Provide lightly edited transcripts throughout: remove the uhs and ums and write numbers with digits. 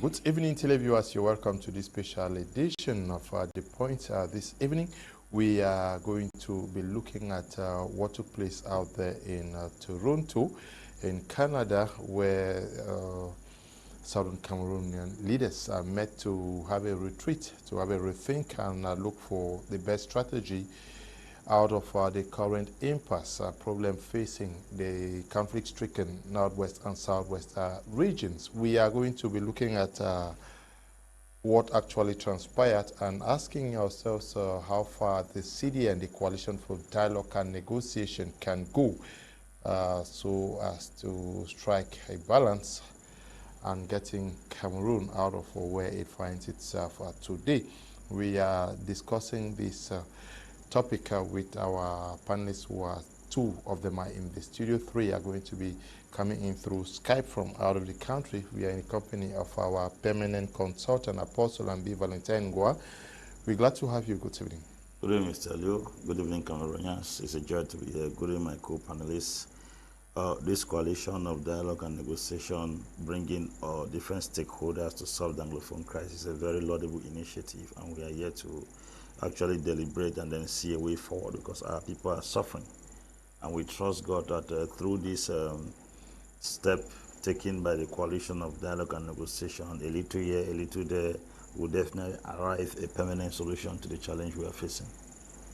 Good evening, televiewers. You're welcome to this special edition of The Point. This evening, we are going to be looking at what took place out there in Toronto, in Canada, where Southern Cameroonian leaders met to have a retreat, to have a rethink and look for the best strategy out of the current impasse problem facing the conflict-stricken Northwest and Southwest regions. We are going to be looking at what actually transpired and asking ourselves how far the CDN, the Coalition for Dialogue and Negotiation, can go so as to strike a balance and getting Cameroon out of where it finds itself today. We are discussing this topic with our panelists, who are two of them are in the studio. Three are going to be coming in through Skype from out of the country. We are in the company of our permanent consultant, Apostle Ambe, Valentine, Ngwa. We're glad to have you. Good evening. Good evening, Mr. Leo. Good evening, Cameroonians. It's a joy to be here. Good evening, my co-panelists. This coalition of dialogue and negotiation, bringing different stakeholders to solve the Anglophone crisis, is a very laudable initiative, and we are here to actually deliberate and then see a way forward, because our people are suffering. And we trust God that through this step taken by the coalition of dialogue and negotiation, a little here, a little there, will definitely arrive a permanent solution to the challenge we are facing.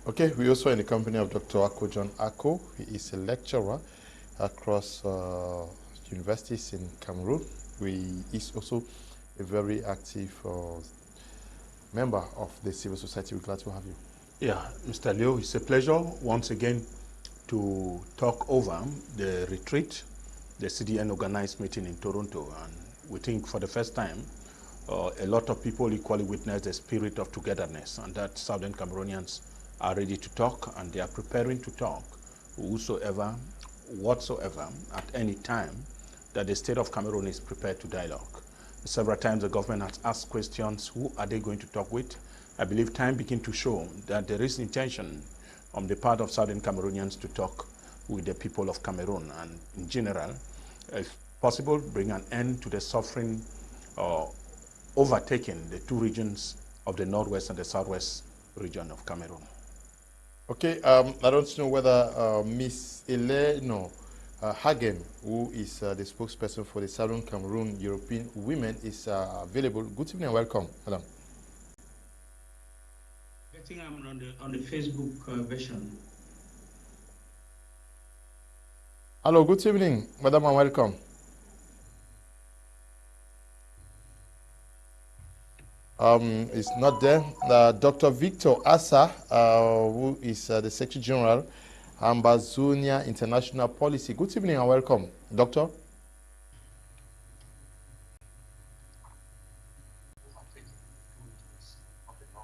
Okay, we also are in the company of Dr. Ako John Ako. He is a lecturer across universities in Cameroon. He is also a very active member of the civil society. We're glad to have you. Yeah, Mr. Leo, it's a pleasure once again to talk over the retreat, the CDN organized meeting in Toronto. And we think for the first time, a lot of people equally witnessed the spirit of togetherness, and that Southern Cameroonians are ready to talk, and they are preparing to talk whosoever, whatsoever, at any time that the state of Cameroon is prepared to dialogue. Several times the government has asked questions, who are they going to talk with? I believe time begins to show that there is intention on the part of Southern Cameroonians to talk with the people of Cameroon, and in general, if possible, bring an end to the suffering overtaking the two regions of the Northwest and the Southwest region of Cameroon. Okay, I don't know whether Miss Eleno Hagen, who is the spokesperson for the Southern Cameroon European Women, is available. Good evening and welcome, madam. I think I'm on the Facebook version. Hello, good evening, madam, and welcome. It's not there. Dr. Victor Asa, who is the Secretary General, Ambazonia International Policy. Good evening and welcome, Doctor.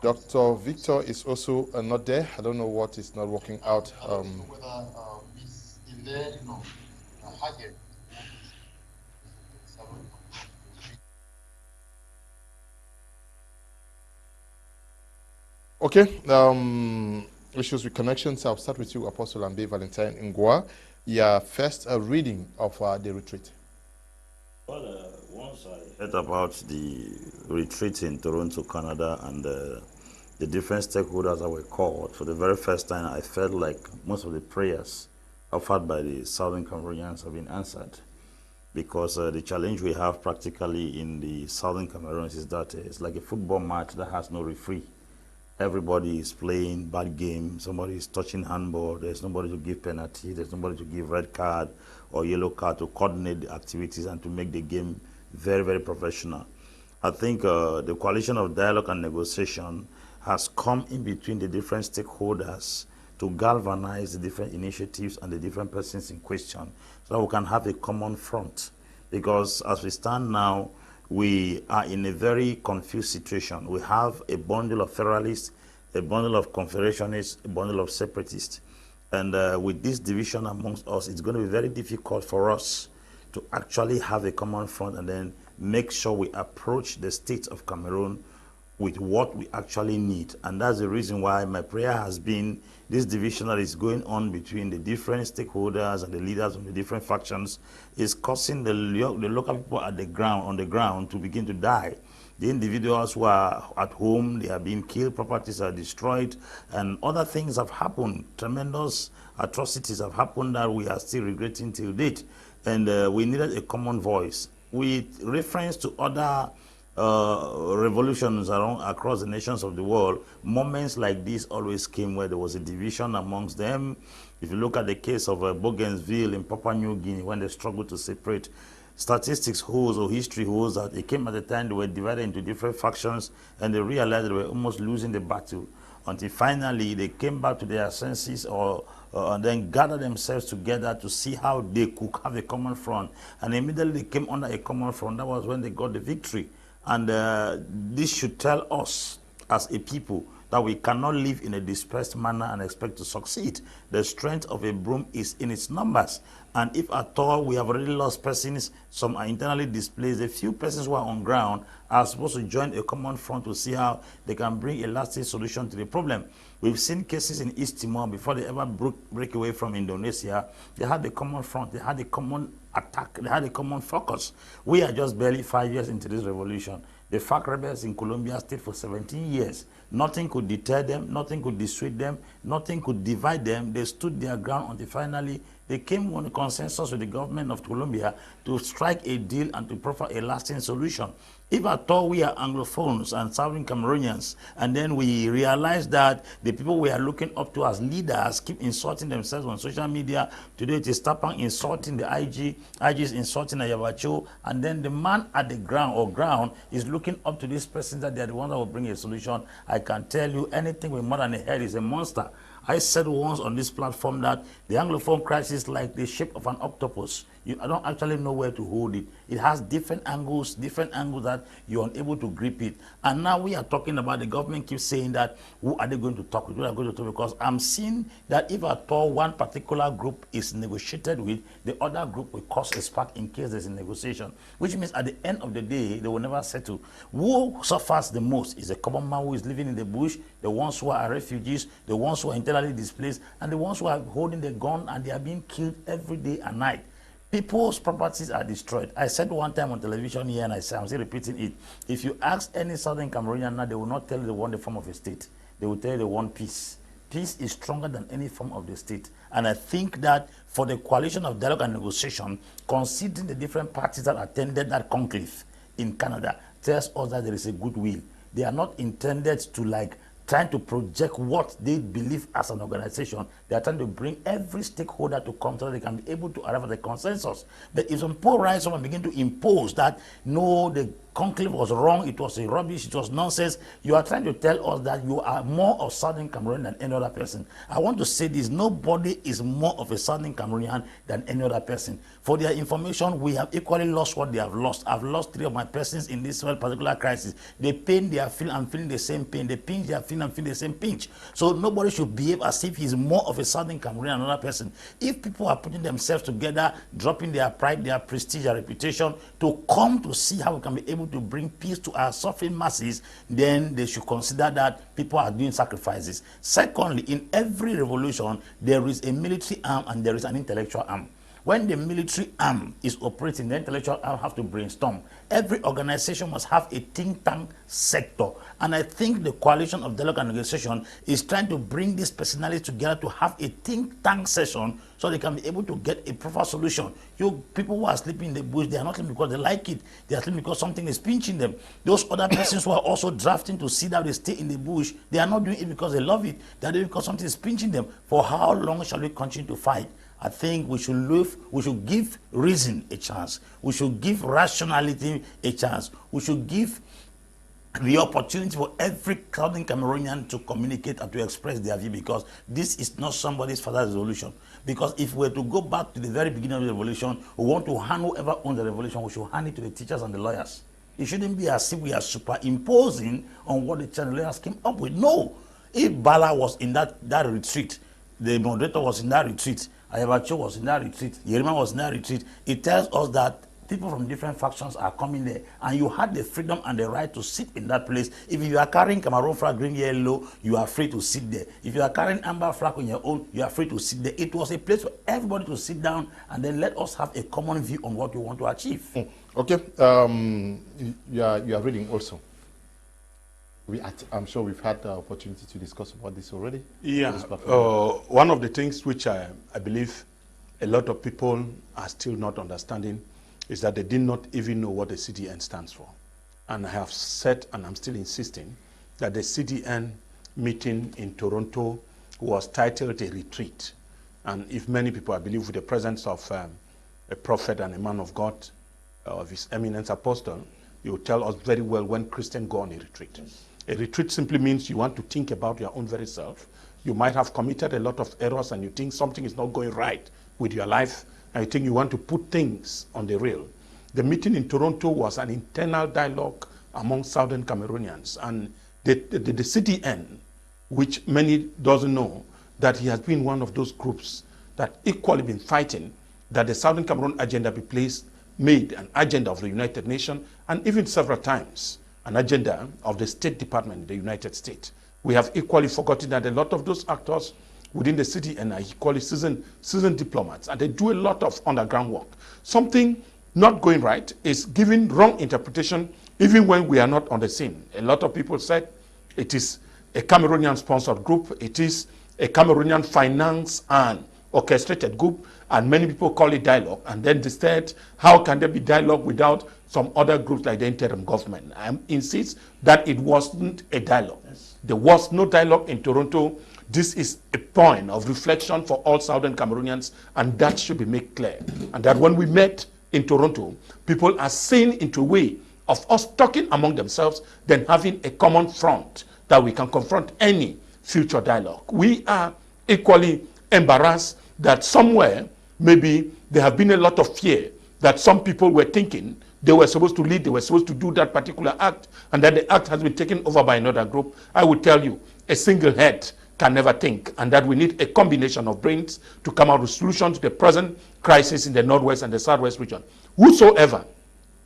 Dr. Victor is also not there. I don't know what is not working out. Okay, issues with connections. I'll start with you, Apostle Ambe, Valentine, Ngwa. Your first reading of the retreat. Well, once I heard about the retreat in Toronto, Canada, and the different stakeholders that were called, for the very first time, I felt like most of the prayers offered by the Southern Cameroonians have been answered. Because the challenge we have practically in the Southern Cameroons is that it's like a football match that has no referee. Everybody is playing bad game. Somebody is touching handball. There's nobody to give penalty. There's nobody to give red card or yellow card to coordinate the activities and to make the game very, very professional. I think the coalition of dialogue and negotiation has come in between the different stakeholders to galvanize the different initiatives and the different persons in question, so that we can have a common front. Because as we stand now, we are in a very confused situation. We have a bundle of federalists, a bundle of confederationists, a bundle of separatists. And with this division amongst us, it's going to be very difficult for us to actually have a common front and then make sure we approach the state of Cameroon with what we actually need. And that's the reason why my prayer has been this division that is going on between the different stakeholders and the leaders of the different factions is causing the local people at the ground, on the ground, to begin to die. The individuals who are at home, they are being killed, properties are destroyed, and other things have happened. Tremendous atrocities have happened that we are still regretting till date. And we needed a common voice. With reference to other revolutions across the nations of the world, moments like this always came where there was a division amongst them. If you look at the case of Bougainville in Papua New Guinea, when they struggled to separate, statistics holds or history holds that it came at the time they were divided into different factions, and they realized they were almost losing the battle, until finally they came back to their senses and then gathered themselves together to see how they could have a common front. And immediately they came under a common front. That was when they got the victory. And this should tell us as a people that we cannot live in a dispersed manner and expect to succeed. The strength of a broom is in its numbers. And if at all we have already lost persons, some are internally displaced, a few persons who are on ground are supposed to join a common front to see how they can bring a lasting solution to the problem. We've seen cases in East Timor before they ever break away from Indonesia. They had a common front, they had a common attack, they had a common focus. We are just barely 5 years into this revolution. The FARC rebels in Colombia stayed for 17 years. Nothing could deter them, nothing could dissuade them, nothing could divide them. They stood their ground until finally they came on a consensus with the government of Colombia to strike a deal and to proffer a lasting solution. If at all we are Anglophones and serving Cameroonians, and then we realize that the people we are looking up to as leaders keep insulting themselves on social media. Today it is Tapang insulting the IG is insulting Ayabacho, and then the man at the ground is looking up to this person that they are the ones that will bring a solution. I can tell you anything with more than a head is a monster. I said once on this platform that the Anglophone crisis is like the shape of an octopus. I don't actually know where to hold it. It has different angles that you're unable to grip it. And now we are talking about, the government keeps saying that, who are they going to talk with? Who are going to talk with? Because I'm seeing that if at all one particular group is negotiated with, the other group will cause a spark in case there's a negotiation, which means at the end of the day, they will never settle. Who suffers the most is the common man who is living in the bush, the ones who are refugees, the ones who are internally displaced, and the ones who are holding the gun and they are being killed every day and night. People's properties are destroyed. I said one time on television here, and I'm still repeating it. If you ask any Southern Cameroonian now, they will not tell you they want the form of a state. They will tell you they want peace. Peace is stronger than any form of the state. And I think that for the coalition of dialogue and negotiation, considering the different parties that attended that conclave in Canada, tells us that there is a goodwill. They are not intended to trying to project what they believe as an organization. They are trying to bring every stakeholder to come so that they can be able to arrive at a consensus. But if some poor rise up and begin to impose that, no, the conclave was wrong, it was a rubbish, it was nonsense, you are trying to tell us that you are more of Southern Cameroon than any other person. I want to say this, nobody is more of a Southern Cameroonian than any other person. For their information, we have equally lost what they have lost. I've lost 3 of my persons in this particular crisis. The pain they are feeling, I'm feeling the same pain. The pinch they are feeling, I'm feeling the same pinch. So nobody should behave as if he's more of a Southern Cameroonian than another person. If people are putting themselves together, dropping their pride, their prestige, their reputation, to come to see how we can be able to bring peace to our suffering masses, then they should consider that people are doing sacrifices. Secondly, in every revolution, there is a military arm and there is an intellectual arm. When the military arm is operating, the intellectual arm has to brainstorm. Every organization must have a think tank sector. And I think the coalition of dialogue and negotiation is trying to bring these personalities together to have a think tank session so they can be able to get a proper solution. You people who are sleeping in the bush, they are not sleeping because they like it. They are sleeping because something is pinching them. Those other persons who are also drafting to see that they stay in the bush, they are not doing it because they love it. They are doing it because something is pinching them. For how long shall we continue to fight? I think we should give reason a chance. We should give rationality a chance. We should give the opportunity for every Southern Cameroonian to communicate and to express their view, because this is not somebody's father's revolution. Because if we were to go back to the very beginning of the revolution, we want to hand whoever owns the revolution, we should hand it to the teachers and the lawyers. It shouldn't be as if we are superimposing on what the lawyers came up with. No. If Bala was in that retreat, the moderator was in that retreat, Ayabacho was in that retreat, Yerima was in that retreat, it tells us that people from different factions are coming there, and you had the freedom and the right to sit in that place. If you are carrying Cameroon flag, green, yellow, you are free to sit there. If you are carrying Amber flag on your own, you are free to sit there. It was a place for everybody to sit down and then let us have a common view on what we want to achieve. Okay, you are reading also. I'm sure we've had the opportunity to discuss about this already. Yeah, one of the things which I believe a lot of people are still not understanding is that they did not even know what the CDN stands for. And I have said, and I'm still insisting, that the CDN meeting in Toronto was titled a retreat. And if many people, I believe, with the presence of a prophet and a man of God, of His Eminence Apostle, he will tell us very well when Christians go on a retreat. Yes. A retreat simply means you want to think about your own very self. You might have committed a lot of errors and you think something is not going right with your life, and you think you want to put things on the rail. The meeting in Toronto was an internal dialogue among Southern Cameroonians, and the CDN, which many doesn't know, that he has been one of those groups that equally been fighting that the Southern Cameroon agenda be made an agenda of the United Nations, and even several times an agenda of the State Department in the United States. We have equally forgotten that a lot of those actors within the CDN are equally seasoned diplomats, and they do a lot of underground work. Something not going right is giving wrong interpretation even when we are not on the scene. A lot of people said it is a Cameroonian sponsored group, it is a Cameroonian finance and orchestrated group, and many people call it dialogue. And then they said, how can there be dialogue without some other groups like the interim government? I insist that it wasn't a dialogue. Yes. There was no dialogue in Toronto. This is a point of reflection for all Southern Cameroonians, and that should be made clear. And that when we met in Toronto, people are saying into a way of us talking among themselves, then having a common front that we can confront any future dialogue. We are equally embarrassed that somewhere, maybe there have been a lot of fear that some people were thinking they were supposed to lead, they were supposed to do that particular act, and that the act has been taken over by another group. I would tell you, a single head can never think, and that we need a combination of brains to come out with solutions to the present crisis in the Northwest and the Southwest region. Whosoever,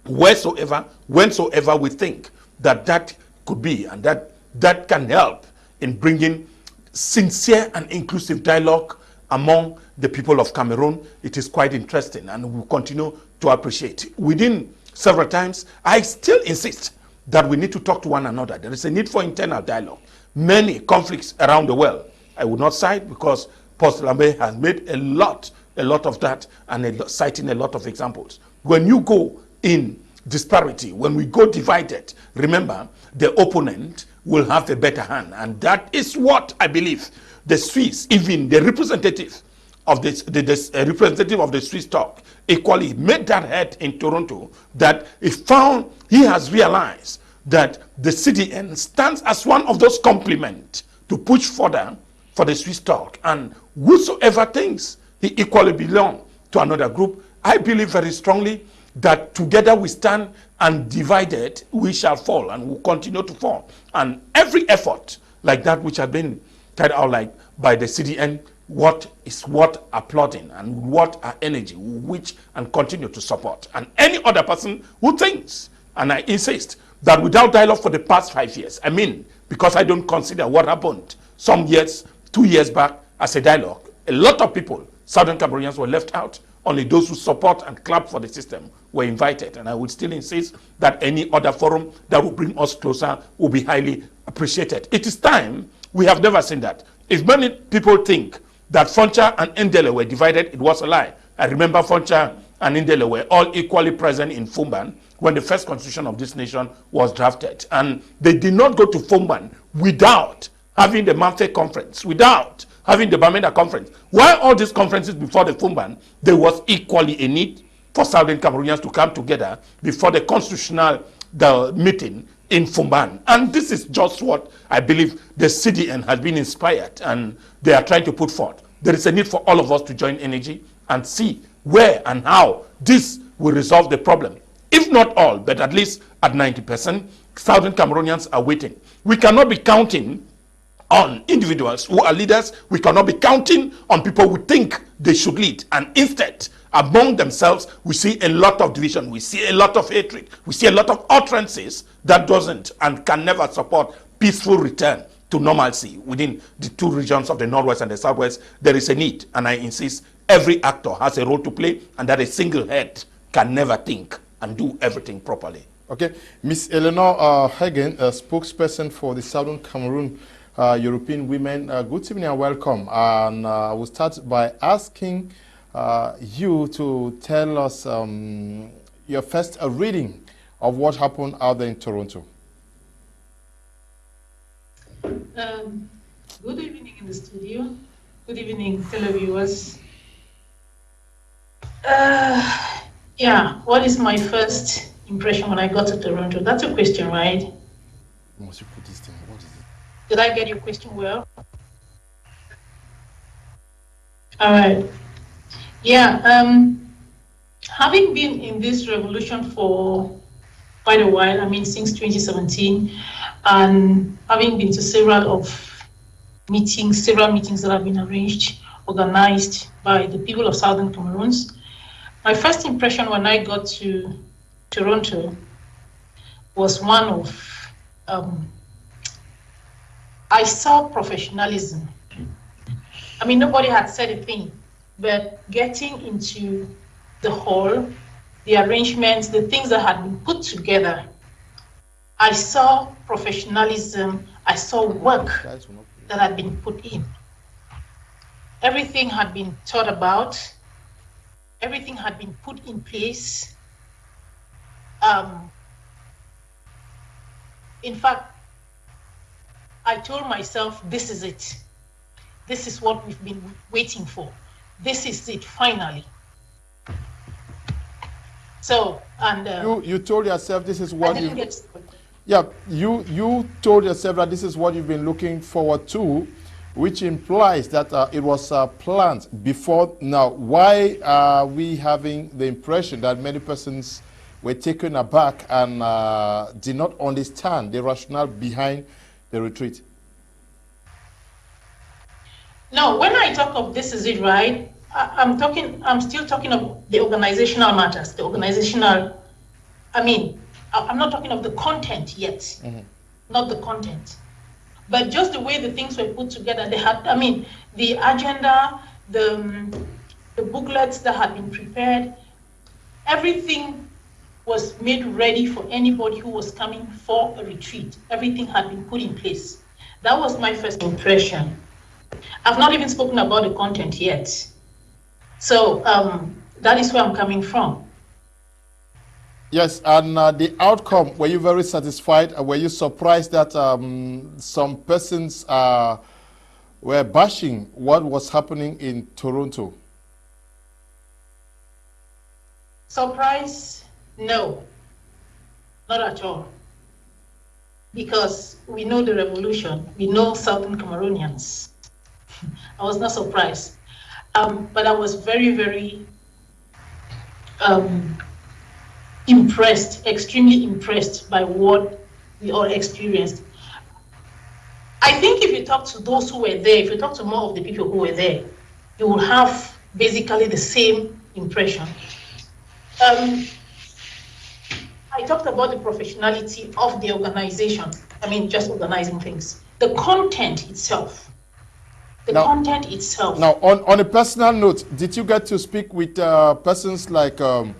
wheresoever, whensoever we think that that could be, and that can help in bringing sincere and inclusive dialogue among the people of Cameroon, it is quite interesting, and we will continue to appreciate. Within several times, I still insist that we need to talk to one another. There is a need for internal dialogue. Many conflicts around the world, I would not cite because Pastor Ambe has made a lot of that, and citing a lot of examples. When you go in disparity, when we go divided, remember the opponent will have a better hand, and that is what I believe the Swiss, even the representative of the Swiss talk, equally made that head in Toronto, that he has realized that the CDN stands as one of those complements to push further for the Swiss talk, and whosoever thinks he equally belongs to another group, I believe very strongly that together we stand, and divided we shall fall, and will continue to fall. And every effort like that which has been carried out like by the CDN, what is worth applauding, and what our energy which and continue to support. And any other person who thinks, and I insist, that without dialogue for the past 5 years, I mean, because I don't consider what happened some years, 2 years back as a dialogue, a lot of people, Southern Cameroonians, were left out. Only those who support and clap for the system were invited. And I would still insist that any other forum that will bring us closer will be highly appreciated. It is time. We have never seen that. If many people think that Foncha and Ndele were divided, it was a lie. I remember Foncha and Ndele were all equally present in Fumban when the first constitution of this nation was drafted. And they did not go to Fumban without having the Mamfe conference, without having the Bamenda conference. While all these conferences before the Fumban, there was equally a need for Southern Cameroonians to come together before the constitutional meeting in Fumban. And this is just what I believe the CDN has been inspired, and they are trying to put forth. There is a need for all of us to join energy and see where and how this will resolve the problem. If not all, but at least at 90%, Southern Cameroonians are waiting. We cannot be counting on individuals who are leaders. We cannot be counting on people who think they should lead. And instead, among themselves, we see a lot of division, we see a lot of hatred, we see a lot of utterances that doesn't and can never support peaceful return to normalcy within the two regions of the Northwest and the Southwest. There is a need, and I insist, every actor has a role to play, and that a single head can never think and do everything properly. Okay, Ms. Eleanor Hagen, spokesperson for the Southern Cameroon European Women. Good evening and welcome. And we'll start by asking you to tell us your first reading of what happened out there in Toronto. Good evening in the studio. Good evening, televiewers. Yeah, what is my first impression when I got to Toronto? That's a question, right? Must you put this thing? What is it? Did I get your question well? All right. Yeah, having been in this revolution for quite a while, I mean, since 2017, and having been to several meetings that have been arranged, organized by the people of Southern Cameroons, my first impression when I got to Toronto was one of, I saw professionalism. I mean, nobody had said a thing, but getting into the hall, the arrangements, the things that had been put together, I saw professionalism, I saw work that had been put in. Everything had been thought about, everything had been put in place. In fact, I told myself, this is it. This is what we've been waiting for. This is it, finally. So, and you told yourself this is what you told yourself that this is what you've been looking forward to, which implies that it was planned before now. Why are we having the impression that many persons were taken aback and did not understand the rationale behind the retreat? No, when I talk of this is it, right, I'm still talking of the organizational matters, the organizational, I mean, I'm not talking of the content yet, not the content, but just the way the things were put together. They had, I mean, the agenda, the booklets that had been prepared, everything was made ready for anybody who was coming for a retreat. Everything had been put in place. That was my first impression. I've not even spoken about the content yet. So that is where I'm coming from. Yes, and the outcome, were you very satisfied? Were you surprised that some persons were bashing what was happening in Toronto? Surprise? No, not at all. Because we know the revolution, we know Southern Cameroonians. I was not surprised. But I was very, very impressed, extremely impressed by what we all experienced. I think if you talk to those who were there, if you talk to more of the people who were there, you will have basically the same impression. I talked about the professionality of the organization. I mean, just organizing things. The content itself. Content itself. Now, on a personal note, did you get to speak with persons like Barrister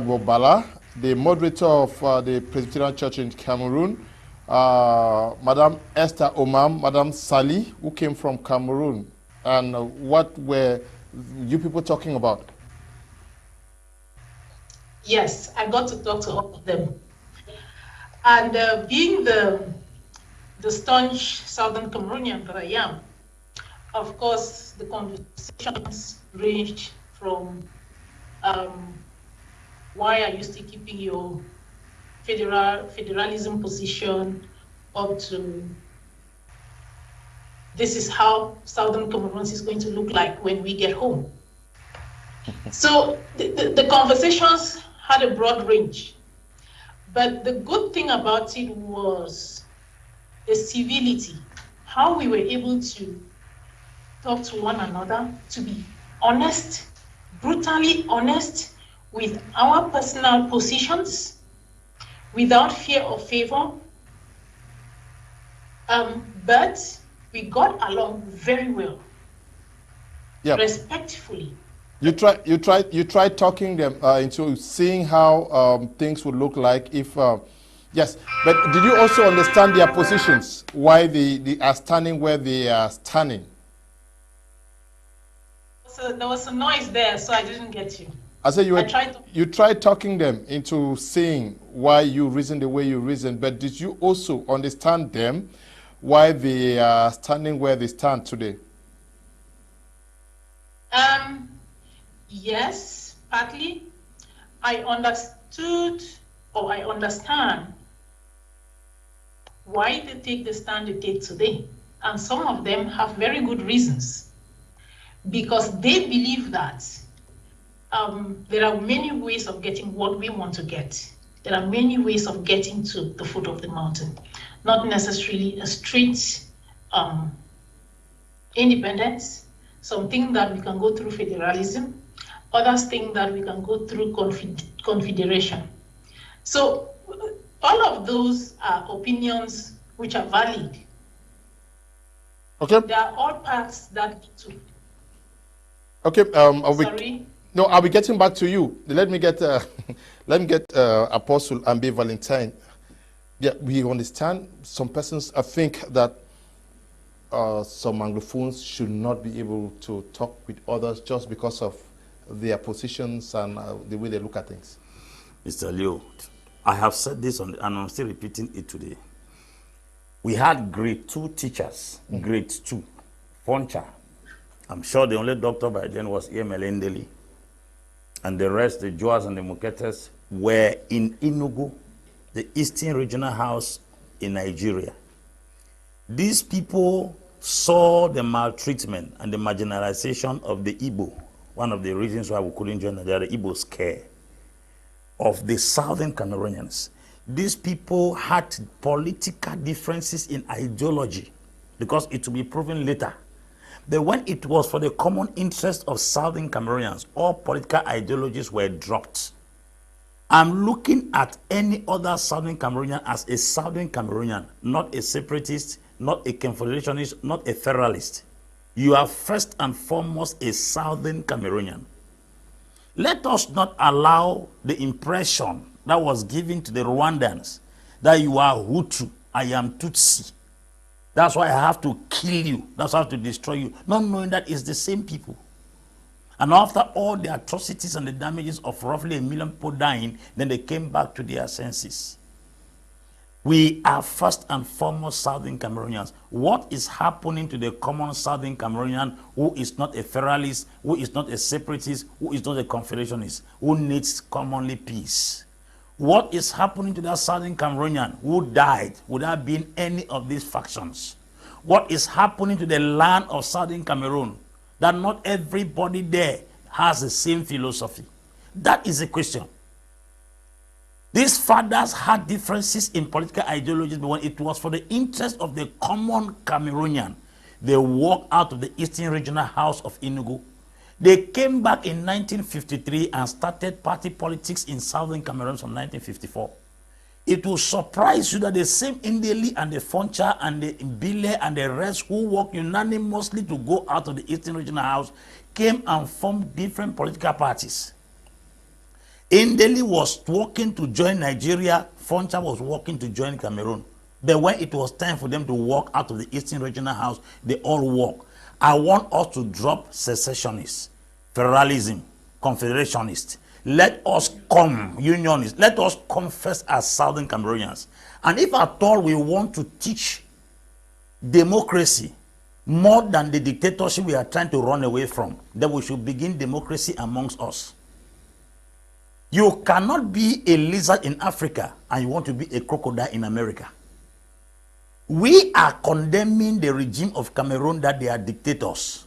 Bobala, the moderator of the Presbyterian Church in Cameroon, Madame Esther Omam, Madame Sali, who came from Cameroon, and what were you people talking about? Yes, I got to talk to all of them. And being the staunch Southern Cameroonian that I am, of course, the conversations ranged from why are you still keeping your federalism position up to this is how Southern Cameroon is going to look like when we get home. So the conversations had a broad range, but the good thing about it was the civility, how we were able to talk to one another, to be honest, brutally honest with our personal positions, without fear or favor. But we got along very well, respectfully. You try talking them into seeing how things would look like if, yes. But did you also understand their positions? Why they are standing where they are standing? So there was a noise there, so I didn't get you. I said you tried talking them into seeing why you reason the way you reason, but did you also understand them why they are standing where they stand today? Yes, partly. I understood, or I understand why they take the stand they take today. And some of them have very good reasons, because they believe that there are many ways of getting what we want to get. There are many ways of getting to the foot of the mountain, not necessarily a straight independence. Some think that we can go through federalism, others think that we can go through confederation. So all of those are opinions which are valid. Okay. They are all paths that lead to. Okay. Sorry. No, I'll be getting back to you. Let me get Apostle Ambe Valentine. Yeah, we understand some persons think that some Anglophones should not be able to talk with others just because of their positions and the way they look at things. Mr. Leo, I have said this and I'm still repeating it today. We had grade 2 teachers, grade 2, Foncha. I'm sure the only doctor by then was Emelendeli. And the rest, the Joas and the Muketes, were in Enugu, the Eastern Regional House in Nigeria. These people saw the maltreatment and the marginalization of the Igbo. One of the reasons why we couldn't join the Igbo scare of the Southern Cameroonians. These people had political differences in ideology, because it will be proven later. But when it was for the common interest of Southern Cameroonians, all political ideologies were dropped. I'm looking at any other Southern Cameroonian as a Southern Cameroonian, not a separatist, not a confederationist, not a federalist. You are first and foremost a Southern Cameroonian. Let us not allow the impression that was given to the Rwandans that you are Hutu, I am Tutsi. That's why I have to kill you. That's why I have to destroy you. Not knowing that it's the same people. And after all the atrocities and the damages of roughly 1 million people dying, then they came back to their senses. We are first and foremost Southern Cameroonians. What is happening to the common Southern Cameroonian who is not a federalist, who is not a separatist, who is not a confederationist, who needs commonly peace? What is happening to that Southern Cameroonian who died without being any of these factions? What is happening to the land of Southern Cameroon that not everybody there has the same philosophy? That is the question. These fathers had differences in political ideologies, but when it was for the interest of the common Cameroonian, they walked out of the Eastern Regional House of Enugu. They came back in 1953 and started party politics in Southern Cameroon from 1954. It will surprise you that the same Ndeli and the Foncha and the Mbile and the rest who worked unanimously to go out of the Eastern Regional House came and formed different political parties. Ndeli was working to join Nigeria, Foncha was working to join Cameroon. But when it was time for them to walk out of the Eastern Regional House, they all walked. I want us to drop secessionists, federalism, confederationists. Let us come, unionists. Let us come first as Southern Cameroonians. And if at all we want to teach democracy more than the dictatorship we are trying to run away from, then we should begin democracy amongst us. You cannot be a lizard in Africa and you want to be a crocodile in America. We are condemning the regime of Cameroon that they are dictators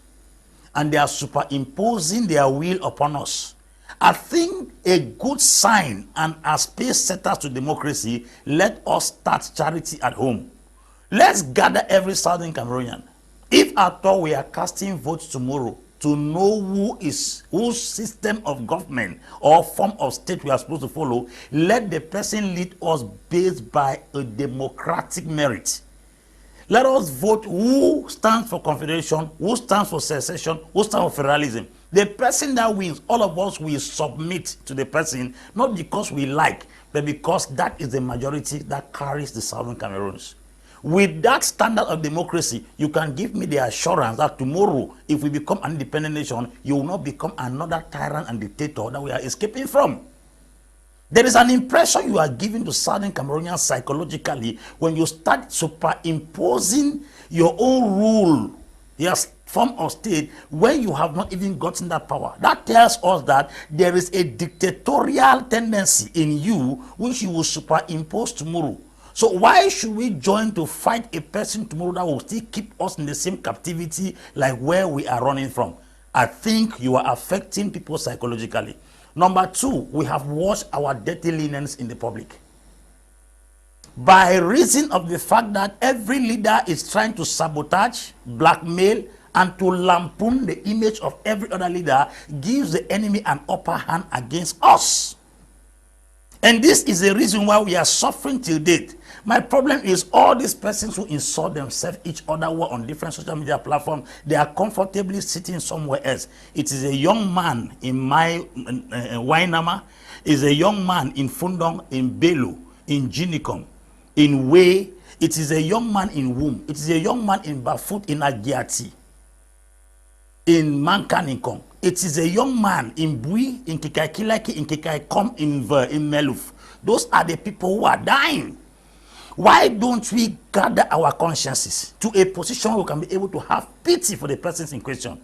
and they are superimposing their will upon us. I think a good sign, and as pace setters to democracy, let us start charity at home. Let's gather every Southern Cameroonian. If at all we are casting votes tomorrow, to know whose system of government or form of state we are supposed to follow. Let the person lead us based by a democratic merit. Let us vote who stands for confederation, who stands for secession, who stands for federalism. The person that wins, all of us will submit to the person, not because we like, but because that is the majority that carries the Southern Cameroons. With that standard of democracy, you can give me the assurance that tomorrow, if we become an independent nation, you will not become another tyrant and dictator that we are escaping from. There is an impression you are giving to Southern Cameroonians psychologically when you start superimposing your own rule, your form of state, when you have not even gotten that power. That tells us that there is a dictatorial tendency in you which you will superimpose tomorrow. So why should we join to fight a person tomorrow that will still keep us in the same captivity like where we are running from? I think you are affecting people psychologically. Number two, we have washed our dirty linens in the public. By reason of the fact that every leader is trying to sabotage, blackmail, and to lampoon the image of every other leader, gives the enemy an upper hand against us. And this is the reason why we are suffering till date. My problem is all these persons who insult themselves, each other, who are on different social media platforms, they are comfortably sitting somewhere else. It is a young man in my Wainama, is a young man in Fundong, in Belu, in Jinikom, in Way. It is a young man in Wum. It is a young man in Bafut, in Agiati, in Mankaninkong. It is a young man in Bui, in Kikaikilaki, in Kikaikom, in Meluf. Those are the people who are dying. Why don't we gather our consciences to a position where we can be able to have pity for the persons in question?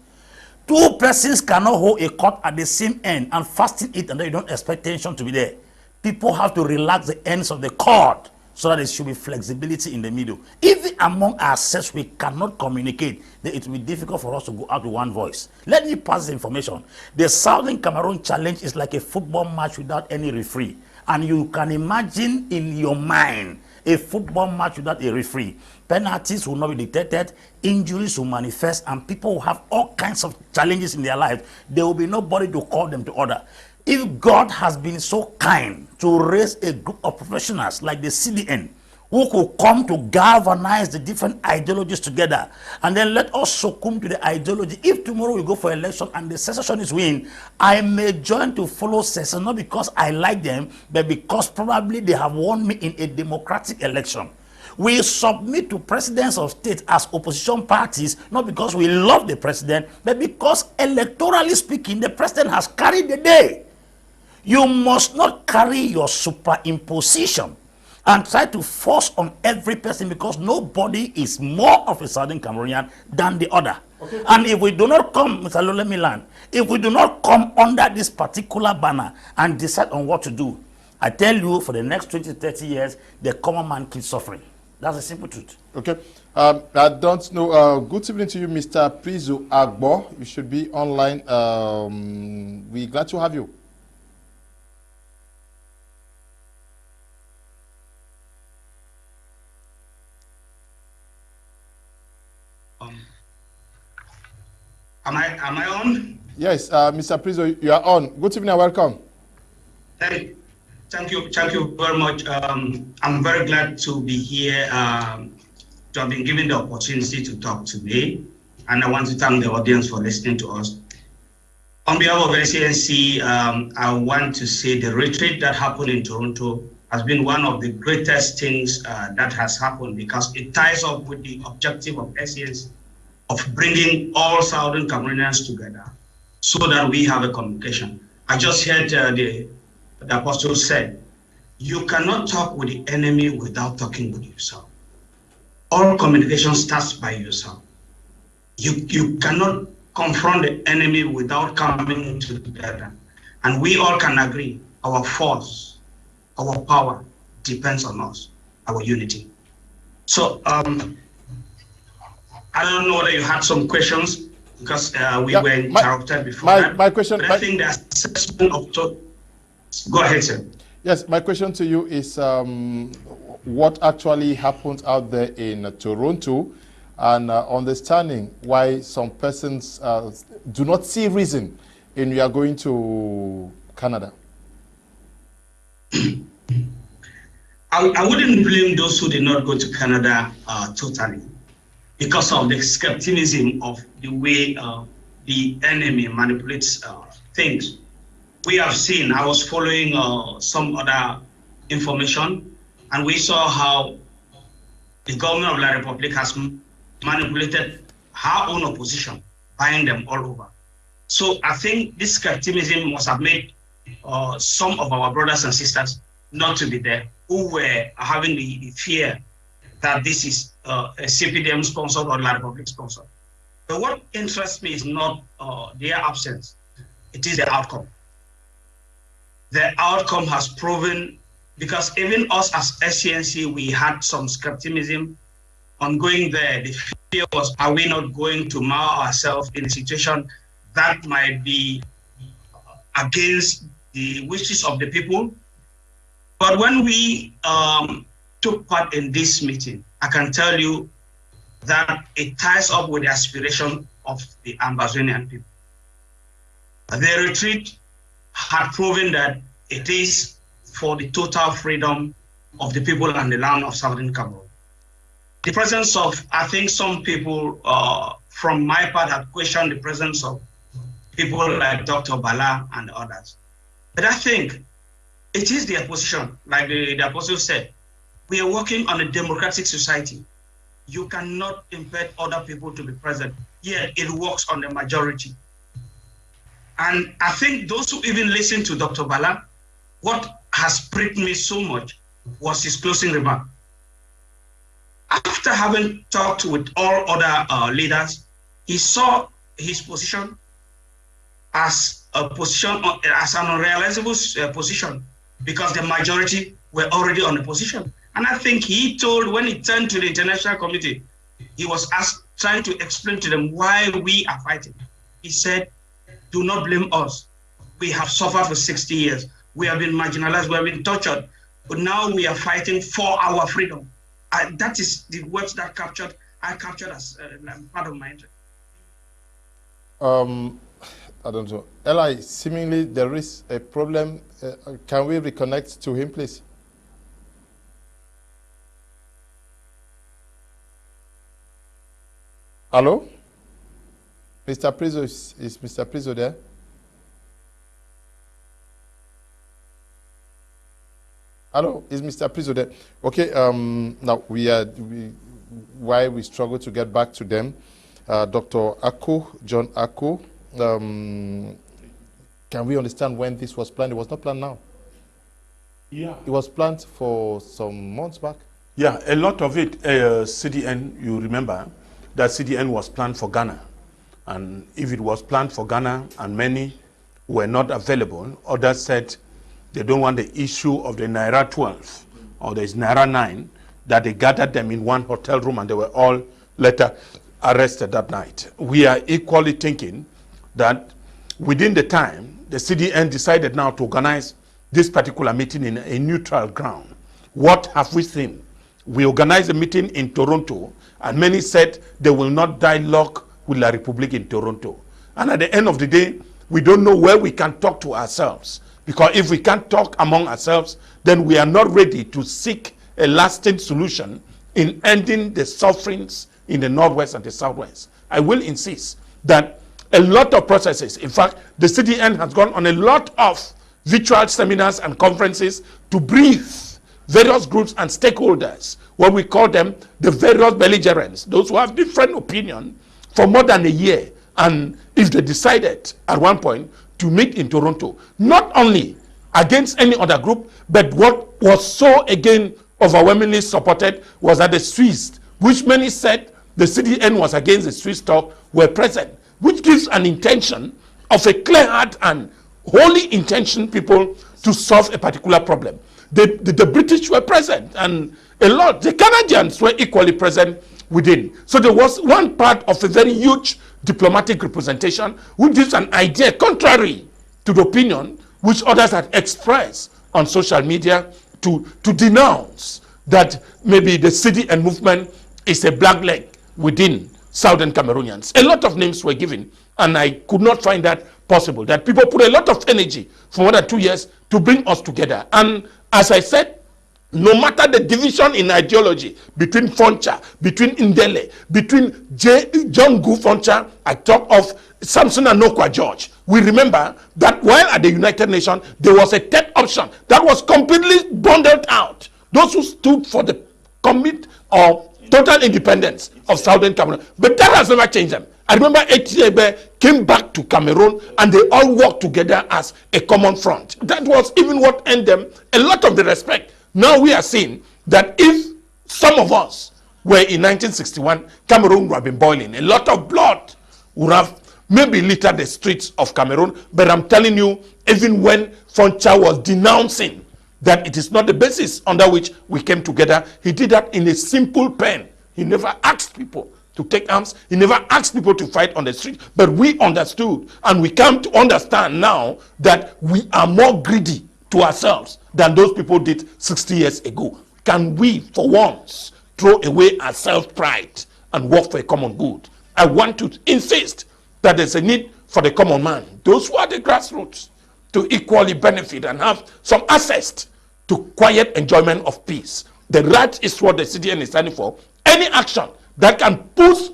Two persons cannot hold a court at the same end and fasten it, and then you don't expect tension to be there. People have to relax the ends of the cord so that there should be flexibility in the middle. Even among ourselves, we cannot communicate, then it will be difficult for us to go out with one voice. Let me pass the information. The Southern Cameroon challenge is like a football match without any referee. And you can imagine in your mind a football match without a referee. Penalties will not be dictated, injuries will manifest, and people will have all kinds of challenges in their life. There will be nobody to call them to order. If God has been so kind to raise a group of professionals like the CDN, who could come to galvanize the different ideologies together, and then let us succumb to the ideology. If tomorrow we go for election and the secessionists win, I may join to follow secession, not because I like them, but because probably they have won me in a democratic election. We submit to presidents of states as opposition parties, not because we love the president, but because electorally speaking, the president has carried the day. You must not carry your superimposition and try to force on every person, because nobody is more of a Southern Cameroonian than the other. Okay. And if we do not come, Mr. Lolemilan, if we do not come under this particular banner and decide on what to do, I tell you, for the next 20, 30 years, the common man keeps suffering. That's the simple truth. Okay. I don't know. Good evening to you, Mr. Prizo Agbo. You should be online. We're glad to have you. Am I on? Yes, Mr. Prizo, you are on. Good evening and welcome. Thank you very much. I'm very glad to be here, to have been given the opportunity to talk today, and I want to thank the audience for listening to us. On behalf of NCNC, I want to say the retreat that happened in Toronto has been one of the greatest things that has happened, because it ties up with the objective of NCNC of bringing all Southern Cameroonians together so that we have a communication. I just heard the apostle said, you cannot talk with the enemy without talking with yourself. All communication starts by yourself. You cannot confront the enemy without coming together. And we all can agree, our force, our power depends on us, our unity. So, I don't know whether you had some questions, because we were interrupted before. My question. But I think the assessment of. Go ahead, sir. Yes, my question to you is what actually happened out there in Toronto, and understanding why some persons do not see reason in you are going to Canada? I wouldn't blame those who did not go to Canada totally, because of the skepticism of the way the enemy manipulates things. We have seen, I was following some other information, and we saw how the government of La Republic has manipulated her own opposition, buying them all over. So I think this skepticism must have made some of our brothers and sisters not to be there, who were having the fear that this is a CPDM sponsored or La Republic sponsored. But what interests me is not their absence, it is the outcome. The outcome has proven, because even us as SCNC, we had some skepticism on going there. The fear was, are we not going to mar ourselves in a situation that might be against the wishes of the people? But when we took part in this meeting, I can tell you that it ties up with the aspiration of the Ambazonian people. The retreat had proven that it is for the total freedom of the people and the land of Southern Cameroon. The presence of, I think some people from my part had questioned the presence of people like Dr. Bala and others. But I think it is the opposition, like the apostle said. We are working on a democratic society. You cannot impede other people to be present, yet it works on the majority. And I think those who even listen to Dr. Bala, what has pricked me so much was his closing remark. After having talked with all other leaders, he saw his position as a position, as an unrealizable position, because the majority were already on the position. And I think he told, when he turned to the international committee, he was trying to explain to them why we are fighting. He said, do not blame us. We have suffered for 60 years. We have been marginalized, we have been tortured, but now we are fighting for our freedom. That is the words that I captured as part of my interest. I don't know. Eli, seemingly there is a problem. Can we reconnect to him, please? Hello? Mr. Prizo, is Mr. Prizo there? Hello, is Mr. Prizo there? Okay, now why we struggle to get back to them. Dr. Ako, John Ako, can we understand when this was planned? It was not planned now. Yeah. It was planned for some months back. Yeah, a lot of it, CDN, you remember, that CDN was planned for Ghana. And if it was planned for Ghana and many were not available, others said they don't want the issue of the Naira 12 or there's Naira 9, that they gathered them in one hotel room and they were all later arrested that night. We are equally thinking that within the time, the CDN decided now to organize this particular meeting in a neutral ground. What have we seen? We organized a meeting in Toronto, and many said they will not dialogue with La République in Toronto. And at the end of the day, we don't know where we can talk to ourselves. Because if we can't talk among ourselves, then we are not ready to seek a lasting solution in ending the sufferings in the Northwest and the Southwest. I will insist that a lot of processes, in fact, the CDN has gone on a lot of virtual seminars and conferences to brief various groups and stakeholders, what we call them the various belligerents, those who have different opinion, for more than a year. And if they decided at one point to meet in Toronto, not only against any other group, but what was so again overwhelmingly supported was that the Swiss, which many said the CDN was against the Swiss talk, were present, which gives an intention of a clear heart and wholly intentioned people to solve a particular problem. The British were present, and a lot, the Canadians were equally present within. So there was one part of a very huge diplomatic representation which gives an idea contrary to the opinion which others had expressed on social media to denounce that maybe the CDN movement is a black leg within Southern Cameroonians. A lot of names were given, and I could not find that possible, that people put a lot of energy for more than 2 years to bring us together. And as I said, no matter the division in ideology between Foncha, between Ndele, between John Gu Foncha, I talk of Samson and Nokwa George. We remember that while at the United Nations, there was a third option that was completely bundled out. Those who stood for the commit or total independence of Southern Cameroon. But that has never changed them. I remember Etiebe came back to Cameroon and they all worked together as a common front. That was even what earned them a lot of the respect. Now we are seeing that if some of us were in 1961, Cameroon would have been boiling. A lot of blood would have maybe littered the streets of Cameroon. But I'm telling you, even when Foncha was denouncing that it is not the basis under which we came together, he did that in a simple pen. He never asked people to take arms. He never asked people to fight on the street. But we understood, and we come to understand now that we are more greedy to ourselves than those people did 60 years ago. Can we, for once, throw away our self-pride and work for a common good? I want to insist that there's a need for the common man, those who are the grassroots, to equally benefit and have some access to quiet enjoyment of peace. The right is what the CDN is standing for. Any action that can push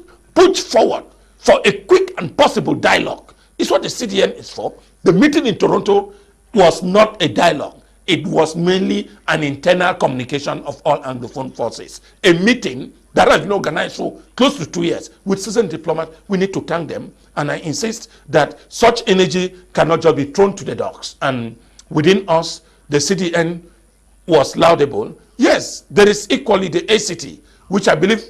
forward for a quick and possible dialogue is what the CDN is for. The meeting in Toronto was not a dialogue. It was mainly an internal communication of all Anglophone forces. A meeting that has been organized for close to 2 years with seasoned diplomats. We need to thank them. And I insist that such energy cannot just be thrown to the dogs. And within us, the CDN was laudable. Yes, there is equally the ACT, which I believe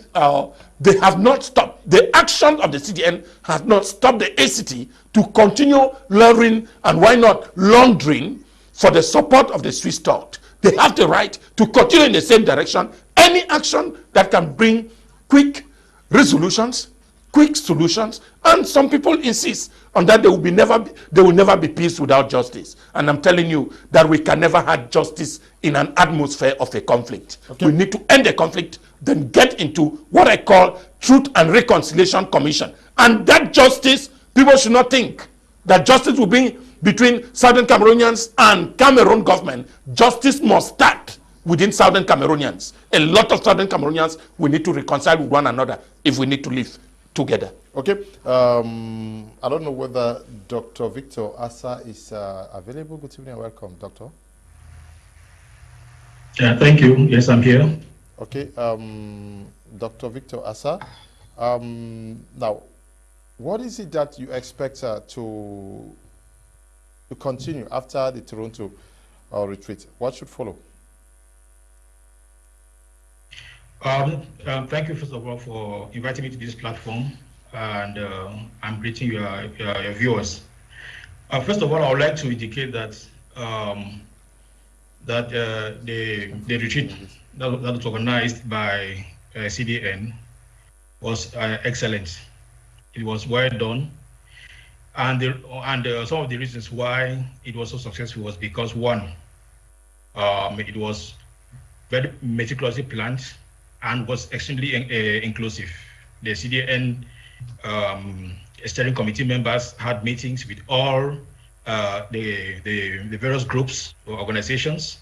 they have not stopped. The action of the CDN has not stopped the ACT to continue luring and why not laundering for the support of the Swiss thought. They have the right to continue in the same direction. Any action that can bring quick resolutions, quick solutions, and some people insist on that there will never be peace without justice. And I'm telling you that we can never have justice in an atmosphere of a conflict. Okay. We need to end the conflict, then get into what I call Truth and Reconciliation Commission. And that justice, people should not think that justice will be between Southern Cameroonians and Cameroon government. Justice must start within Southern Cameroonians. A lot of Southern Cameroonians, we need to reconcile with one another if we need to live together. Okay. I don't know whether Dr. Victor Asa is available. Good evening and welcome, Doctor. Yeah, thank you. Yes, I'm here. Okay. Dr. Victor Asa. Now, what is it that you expect to continue after the Toronto retreat? What should follow? Thank you, first of all, for inviting me to this platform, and I'm greeting your viewers. First of all, I would like to indicate that the retreat that was organized by CDN was excellent. It was well done, and some of the reasons why it was so successful was because, one, it was very meticulously planned and was extremely inclusive. The CDN steering committee members had meetings with all the various groups or organizations,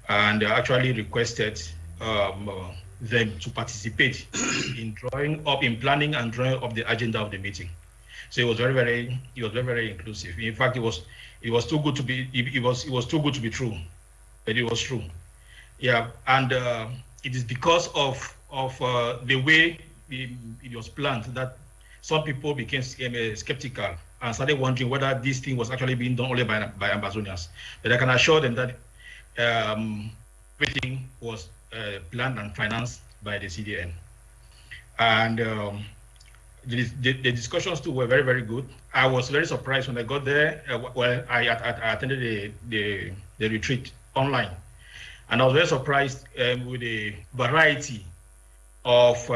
and actually requested them to participate in planning and drawing up the agenda of the meeting. So it was very inclusive. In fact, it was too good to be too good to be true, but it was true. Yeah, and it is because of the way it was planned that some people became skeptical and started wondering whether this thing was actually being done only by Ambazonians. But I can assure them that everything was planned and financed by the CDN. And the discussions too were very good. I was very surprised when I got there. I attended the retreat online. And I was very surprised with the variety of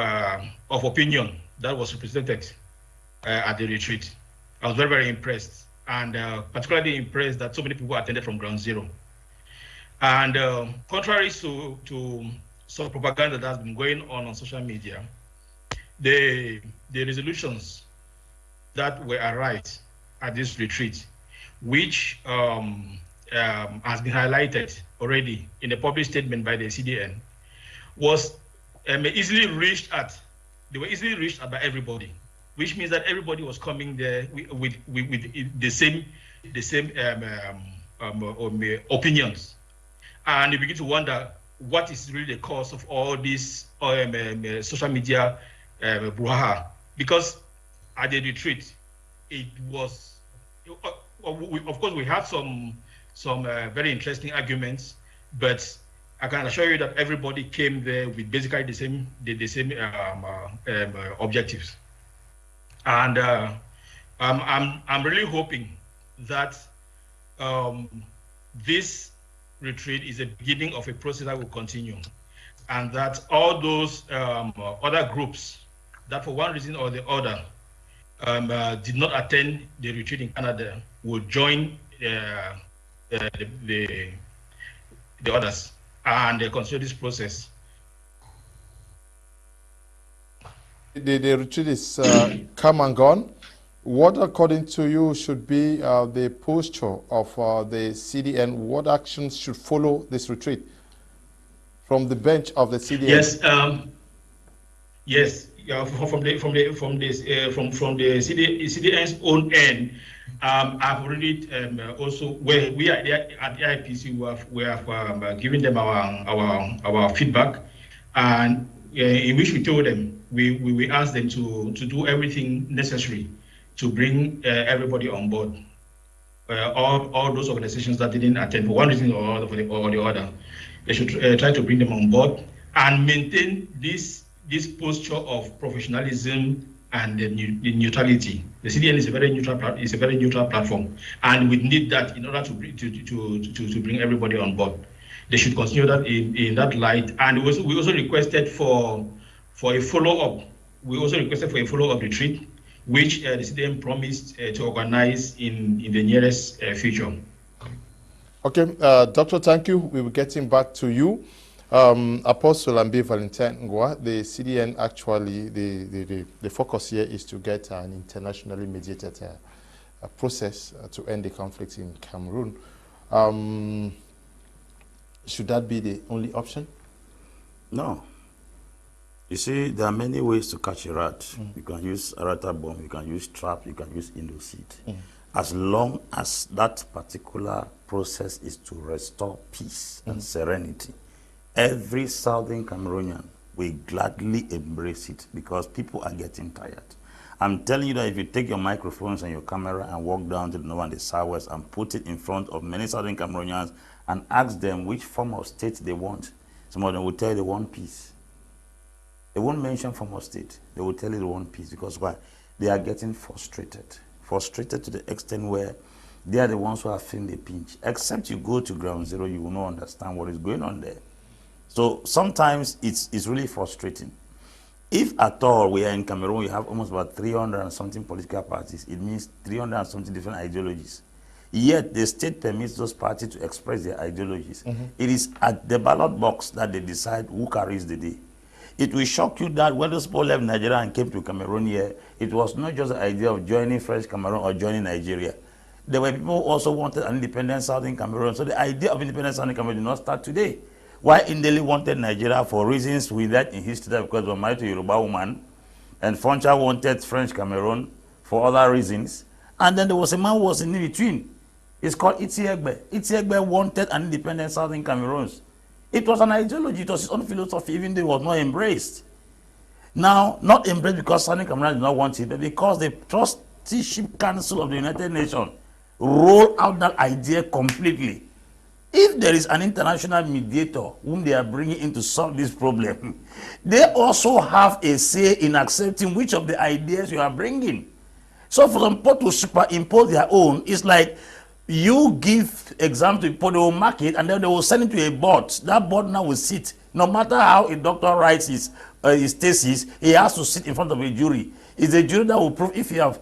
opinion that was represented at the retreat. I was very impressed, and particularly impressed that so many people attended from ground zero. And contrary to some propaganda that has been going on social media, the resolutions that were arrived at this retreat, which has been highlighted already in a published statement by the CDN, was easily reached at. They were easily reached by everybody, which means that everybody was coming there with the same opinions, and you begin to wonder what is really the cause of all this social media brouhaha. Because at the retreat, it was, of course, we had some very interesting arguments, but I can assure you that everybody came there with basically the same objectives. And I'm really hoping that this retreat is the beginning of a process that will continue, and that all those other groups that for one reason or the other did not attend the retreat in Canada will join the others and continue this process. The retreat is come and gone. What, according to you, should be the posture of the CDN? What actions should follow this retreat from the bench of the CDN? Yes, yes. From the CDN's own end, I've already also, where we are at the IPC, we have given them our feedback, and in which we told them we asked them to do everything necessary to bring everybody on board. All those organizations that didn't attend for one reason or the other, they should try to bring them on board and maintain this posture of professionalism and the neutrality. The CDN is a very neutral platform, and we need that in order to bring everybody on board. They should continue that in that light. And we also requested for a follow-up. We also requested for a follow-up retreat, which the CDN promised to organize in the nearest future. Okay, Doctor, thank you. We will get him back to you. Apostle Ambe Valentine Ngwa, the CDN actually, the focus here is to get an internationally mediated process to end the conflict in Cameroon. Should that be the only option? No. You see, there are many ways to catch a rat. You can use a rat bomb, you can use trap, you can use Indoseed. As long as that particular process is to restore peace and serenity, every Southern Cameroonian will gladly embrace it, because people are getting tired. I'm telling you that if you take your microphones and your camera and walk down to the north and the southwest and put it in front of many Southern Cameroonians and ask them which form of state they want, some of them will tell you they want peace. They won't mention form of state. They will tell you they want peace. Because why? They are getting frustrated. Frustrated to the extent where they are the ones who are feeling the pinch. Except you go to ground zero, you will not understand what is going on there. So sometimes it's really frustrating. If at all we are in Cameroon, we have almost about 300 and something political parties. It means 300 and something different ideologies. Yet the state permits those parties to express their ideologies. It is at the ballot box that they decide who carries the day. It will shock you that when those people left Nigeria and came to Cameroon here, it was not just the idea of joining French Cameroon or joining Nigeria. There were people who also wanted an independent Southern Cameroon. So the idea of independent Southern Cameroon did not start today. Why Indeli wanted Nigeria for reasons we read in history, because we were married to a Yoruba woman, and Foncha wanted French Cameroon for other reasons. And then there was a man who was in between. It's called Itiegbe. Itiegbe wanted an independent Southern Cameroon. It was an ideology, it was his own philosophy, even though it was not embraced. Now, not embraced because Southern Cameroon did not want it, but because the Trusteeship Council of the United Nations rolled out that idea completely. If there is an international mediator whom they are bringing in to solve this problem, they also have a say in accepting which of the ideas you are bringing. So for them to superimpose their own, it's like you give exam to people, they will mark it, and then they will send it to a board. That board now will sit. No matter how a doctor writes his thesis, he has to sit in front of a jury. It's a jury that will prove if you have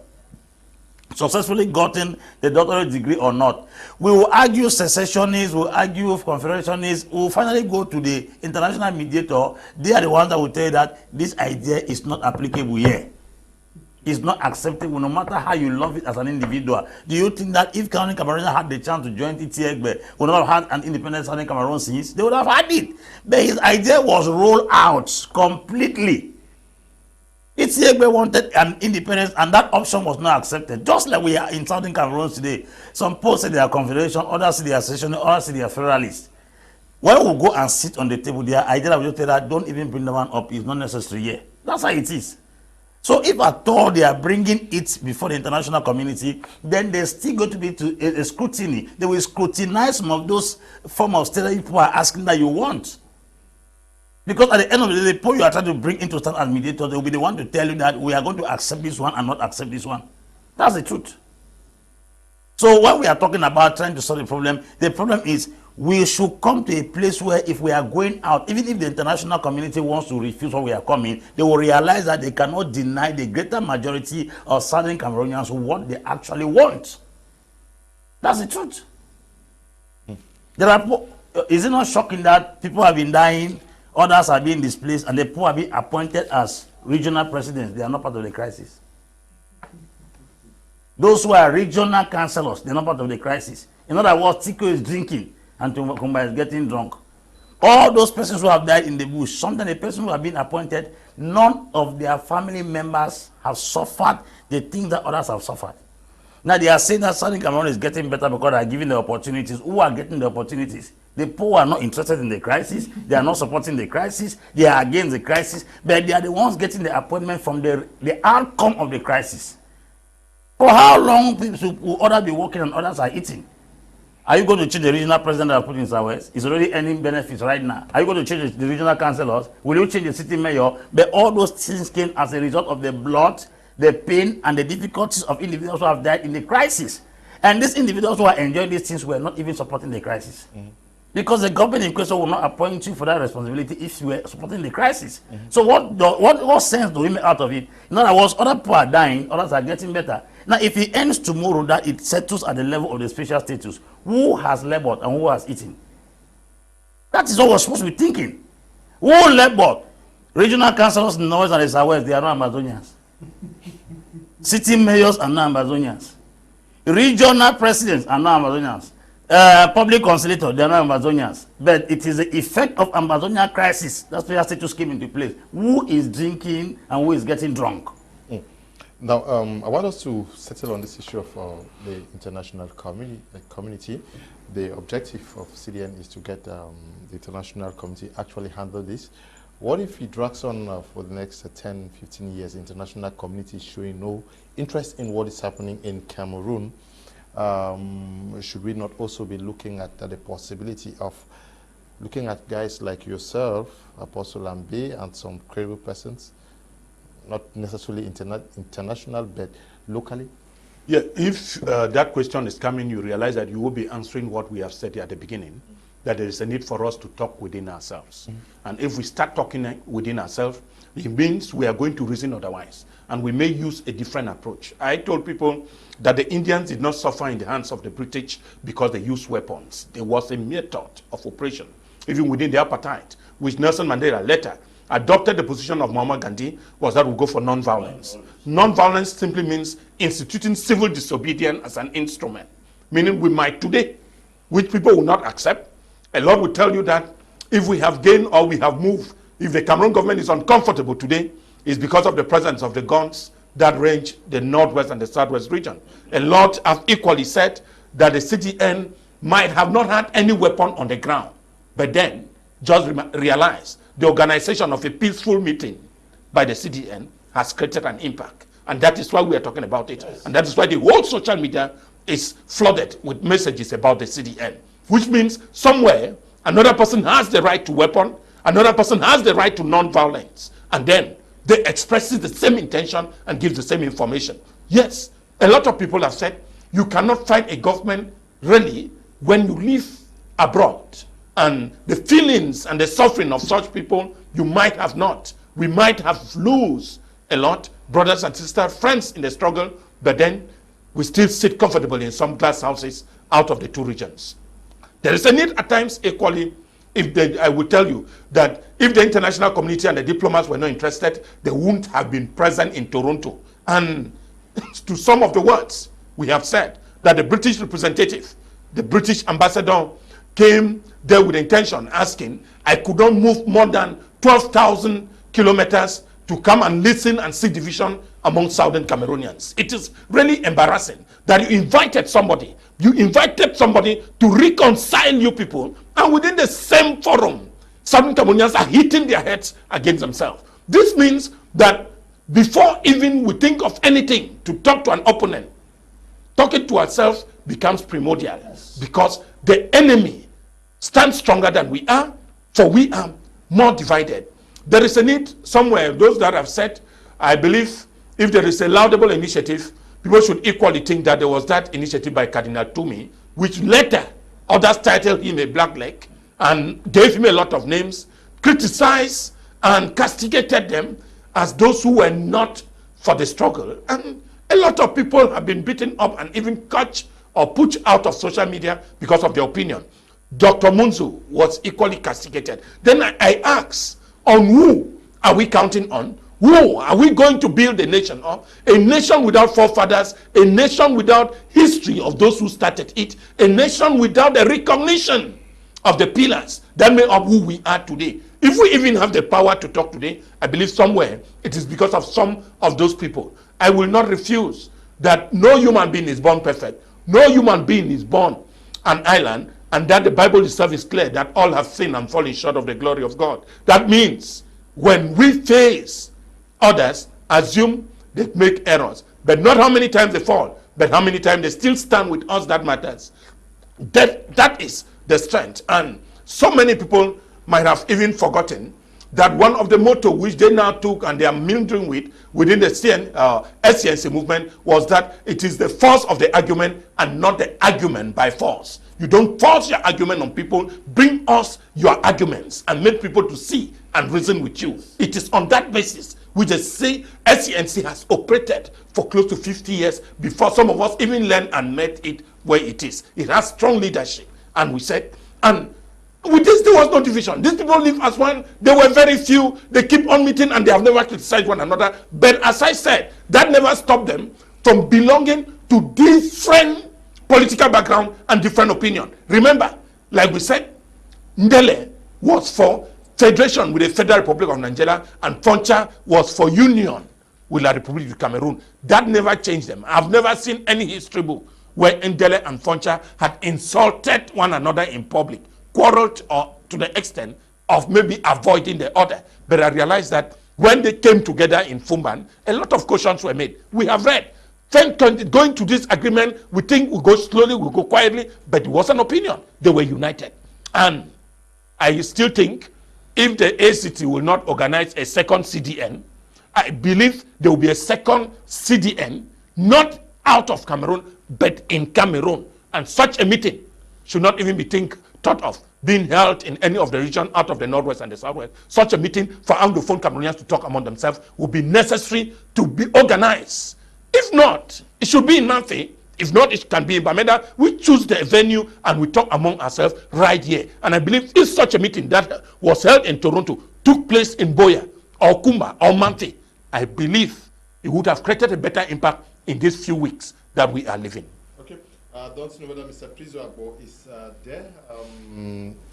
successfully gotten the doctorate degree or not. We will argue secessionists, we'll argue confederationists, we'll finally go to the international mediator. They are the ones that will tell you that this idea is not applicable here. It's not acceptable, no matter how you love it as an individual. Do you think that if Cameroon had the chance to join EDGARD, would not have had an independent Southern Cameroon since? They would have had it. But his idea was rolled out completely. EDGARD wanted an independence, and that option was not accepted. Just like we are in Southern Cameroon today. Some people say they are confederation, others say they are secession, others say they are federalists. When we go and sit on the table, their idea will tell that don't even bring the one up, it's not necessary here. That's how it is. So if at all they are bringing it before the international community, then there's still going to be a scrutiny. They will scrutinize some of those form of state that people are asking that you want. Because at the end of the day, the people you are trying to bring into stand as mediators, they will be the one to tell you that we are going to accept this one and not accept this one. That's the truth. So when we are talking about trying to solve the problem is we should come to a place where if we are going out, even if the international community wants to refuse what we are coming, they will realize that they cannot deny the greater majority of Southern Cameroonians what they actually want. That's the truth. There are, is it not shocking that people have been dying, others are being displaced, and the people are being appointed as regional presidents? They are not part of the crisis. Those who are regional councillors, they are not part of the crisis. In other words, Tiko is drinking and Kumba is getting drunk. All those persons who have died in the bush, sometimes the person who have been appointed, none of their family members have suffered the things that others have suffered. Now they are saying that Southern Cameroon is getting better because they are giving the opportunities. Who are getting the opportunities? The poor are not interested in the crisis. They are not supporting the crisis. They are against the crisis. But they are the ones getting the appointment from the outcome of the crisis. For how long will others be working and others are eating? Are you going to change the regional president that put in Southwest? It's already earning benefits right now. Are you going to change the regional councillors? Will you change the city mayor? But all those things came as a result of the blood, the pain, and the difficulties of individuals who have died in the crisis. And these individuals who are enjoying these things were not even supporting the crisis. Because the government in question will not appoint you for that responsibility if you were supporting the crisis. So what sense do we make out of it? In other words, other people are dying, others are getting better. Now, if it ends tomorrow that it settles at the level of the special status, who has labored and who has eaten? That is what we're supposed to be thinking. Who labored? Regional councillors in the North and the Southwest, they are not Amazonians. City mayors are not Amazonians. Regional presidents are not Amazonians. Public consulators, they are not Amazonians. But it is the effect of Amazonian crisis that special status came into place. Who is drinking and who is getting drunk? Now, I want us to settle on this issue of the international community. The objective of CDN is to get the international community actually handle this. What if it drags on for the next 10, 15 years, international community showing no interest in what is happening in Cameroon? Should we not also be looking at the possibility of looking at guys like yourself, Apostle Ambe, and some credible persons, not necessarily international, but locally? Yeah, if that question is coming, you realize that you will be answering what we have said at the beginning, that there is a need for us to talk within ourselves. And if we start talking within ourselves, it means we are going to reason otherwise. And we may use a different approach. I told people that the Indians did not suffer in the hands of the British because they used weapons. There was a method of operation, even within the apartheid, which Nelson Mandela later adopted the position of Muammar Gandhi, was that we go for non-violence. Non-violence simply means instituting civil disobedience as an instrument, meaning we might today, which people will not accept. A lot will tell you that if we have gained or we have moved, if the Cameroon government is uncomfortable today, it's because of the presence of the guns that range the northwest and the southwest region. A lot have equally said that the CDN might have not had any weapon on the ground, but then just realize the organization of a peaceful meeting by the CDN has created an impact. And that is why we are talking about it. Yes. And that is why the whole social media is flooded with messages about the CDN, which means somewhere another person has the right to weapon, another person has the right to non-violence, and then they express the same intention and give the same information. Yes, a lot of people have said you cannot fight a government really when you live abroad. And the feelings and the suffering of such people, you might have not. We might have lose a lot, brothers and sisters, friends in the struggle, but then we still sit comfortably in some glass houses out of the two regions. There is a need at times equally, I will tell you that if the international community and the diplomats were not interested, they wouldn't have been present in Toronto. And to some of the words we have said, that the British representative, the British ambassador, came there with intention asking, I could not move more than 12,000 kilometers to come and listen and see division among Southern Cameroonians. It is really embarrassing that you invited somebody to reconcile you people, and within the same forum, Southern Cameroonians are hitting their heads against themselves. This means that before even we think of anything to talk to an opponent, talking to ourselves becomes primordial, because the enemy stands stronger than we are, for we are more divided. There is a need somewhere, those that have said, I believe if there is a laudable initiative, people should equally think that there was that initiative by Cardinal Toomey, which later others titled him a blackleg and gave him a lot of names, criticized and castigated them as those who were not for the struggle. And a lot of people have been beaten up and even cut or pushed out of social media because of their opinion. Dr. Munzu was equally castigated. Then I ask, on who are we counting on? Who are we going to build a nation of? A nation without forefathers, a nation without history of those who started it, a nation without the recognition of the pillars that make up who we are today. If we even have the power to talk today, I believe somewhere it is because of some of those people. I will not refuse that no human being is born perfect. No human being is born an island, and that the Bible itself is clear that all have sinned and fallen short of the glory of God. That means when we face others, assume they make errors, but not how many times they fall, but how many times they still stand with us. That matters. That is the strength. And so many people might have even forgotten that one of the motto which they now took and they are mildering with within the SCNC movement was that it is the force of the argument and not the argument by force. You don't force your argument on people. Bring us your arguments and make people to see and reason with you. It is on that basis which they say SCNC has operated for close to 50 years before some of us even learned and met it where it is. It has strong leadership. And we said, and with this, there was no division. These people live as one. They were very few. They keep on meeting and they have never criticized one another. But as I said, that never stopped them from belonging to different political background and different opinion. Remember, like we said, Ndele was for federation with the Federal Republic of Nigeria, and Foncha was for union with the Republic of Cameroon. That never changed them. I've never seen any history book where Ndele and Foncha had insulted one another in public, quarreled or to the extent of maybe avoiding the other. But I realized that when they came together in Fumban, a lot of cautions were made. We have read, going to this agreement, we think we'll go slowly, we'll go quietly, but it was an opinion. They were united. And I still think if the ACT will not organize a second CDN, I believe there will be a second CDN, not out of Cameroon, but in Cameroon. And such a meeting should not even be thought of being held in any of the region out of the Northwest and the Southwest. Such a meeting for Anglophone Cameroonians to talk among themselves will be necessary to be organized. If not, it should be in Nancy. If not, it can be in Bamenda. We choose the venue and we talk among ourselves right here. And I believe if such a meeting that was held in Toronto took place in Boya or Kumba or Manti, I believe it would have created a better impact in these few weeks that we are living. Okay. Don't know whether Mr. Prizo is there,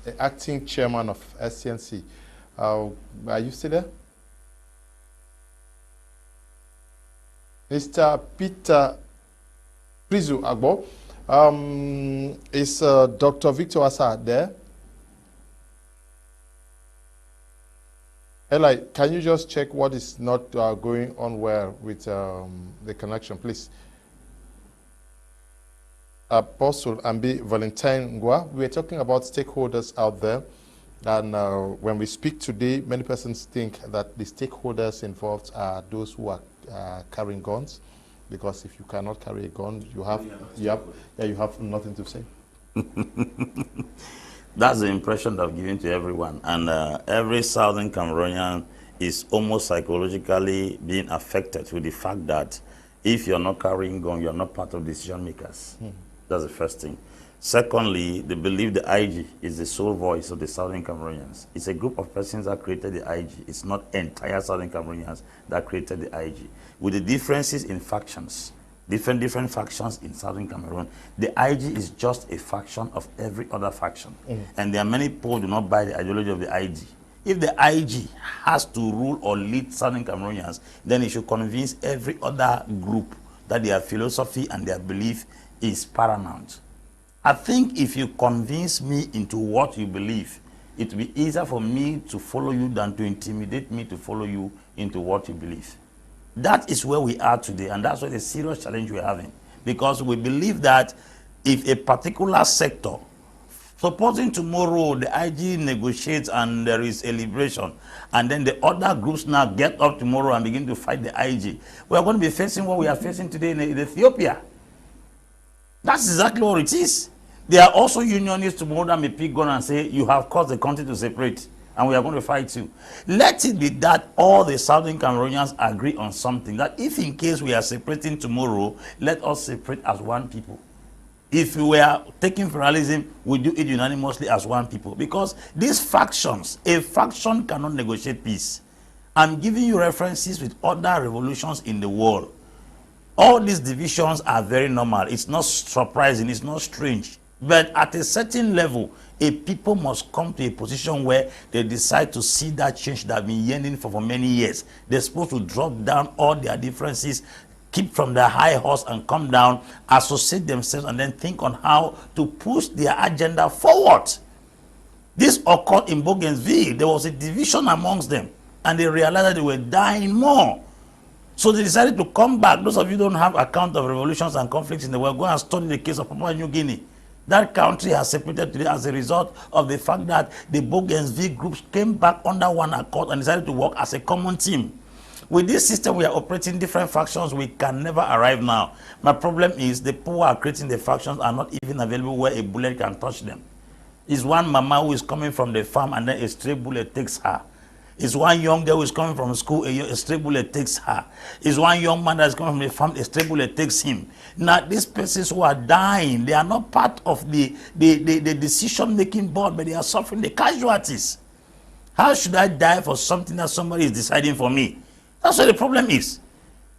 the acting chairman of SCNC. Are you still there? Mr. Peter Prizo Agbo, is Dr. Victor Asa there? Eli, can you just check what is not going on well with the connection, please? Apostle Ambe, Valentine, Ngwa, we are talking about stakeholders out there. And when we speak today, many persons think that the stakeholders involved are those who are carrying guns. Because if you cannot carry a gun, you have nothing to say. That's the impression that I've given to everyone. And every Southern Cameroonian is almost psychologically being affected with the fact that If you're not carrying gun, you're not part of decision makers. That's the first thing. Secondly, they believe the IG is the sole voice of the Southern Cameroonians. It's a group of persons that created the IG. It's not entire Southern Cameroonians that created the IG. With the differences in factions, different factions in Southern Cameroon, the IG is just a faction of every other faction. And there are many people who do not buy the ideology of the IG. If the IG has to rule or lead Southern Cameroonians, then it should convince every other group that their philosophy and their belief is paramount. I think if you convince me into what you believe, it will be easier for me to follow you than to intimidate me to follow you into what you believe. That is where we are today, and that's why the serious challenge we're having. Because we believe that if a particular sector, supposing tomorrow the IG negotiates and there is a liberation, and then the other groups now get up tomorrow and begin to fight the IG, we are going to be facing what we are facing today in Ethiopia. That's exactly what it is. There are also unionists tomorrow that may pick gun and say, you have caused the country to separate, and we are going to fight you. Let it be that all the Southern Cameroonians agree on something, that if in case we are separating tomorrow, let us separate as one people. If we were taking federalism, we do it unanimously as one people. Because these factions, a faction cannot negotiate peace. I'm giving you references with other revolutions in the world. All these divisions are very normal. It's not surprising, it's not strange. But at a certain level, a people must come to a position where they decide to see that change that has been yearning for many years. They're supposed to drop down all their differences, keep from the high horse and come down, associate themselves, and then think on how to push their agenda forward. This occurred in Bougainville. There was a division amongst them, and they realized that they were dying more. So they decided to come back. Those of you who don't have account of revolutions and conflicts in the world, go and study the case of Papua New Guinea. That country has separated today as a result of the fact that the Bougainville groups came back under one accord and decided to work as a common team. With this system, we are operating different factions. We can never arrive now. My problem is the people who are creating the factions are not even available where a bullet can touch them. It's one mama who is coming from the farm and then a stray bullet takes her. It's one young girl who is coming from school, a stray bullet takes her. It's one young man that is coming from the farm, a stray bullet takes him. Now, these persons who are dying, they are not part of the decision-making board, but they are suffering the casualties. How should I die for something that somebody is deciding for me? That's what the problem is.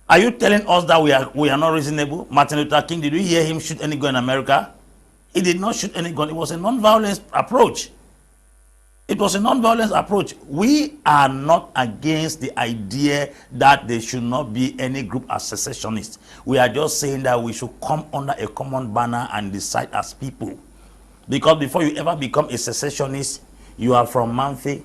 Are you telling us that we are not reasonable? Martin Luther King, did you hear him shoot any gun in America? He did not shoot any gun. It was a non-violence approach. It was a non-violence approach. We are not against the idea that there should not be any group as secessionists. We are just saying that we should come under a common banner and decide as people. Because before you ever become a secessionist, you are from Manfe,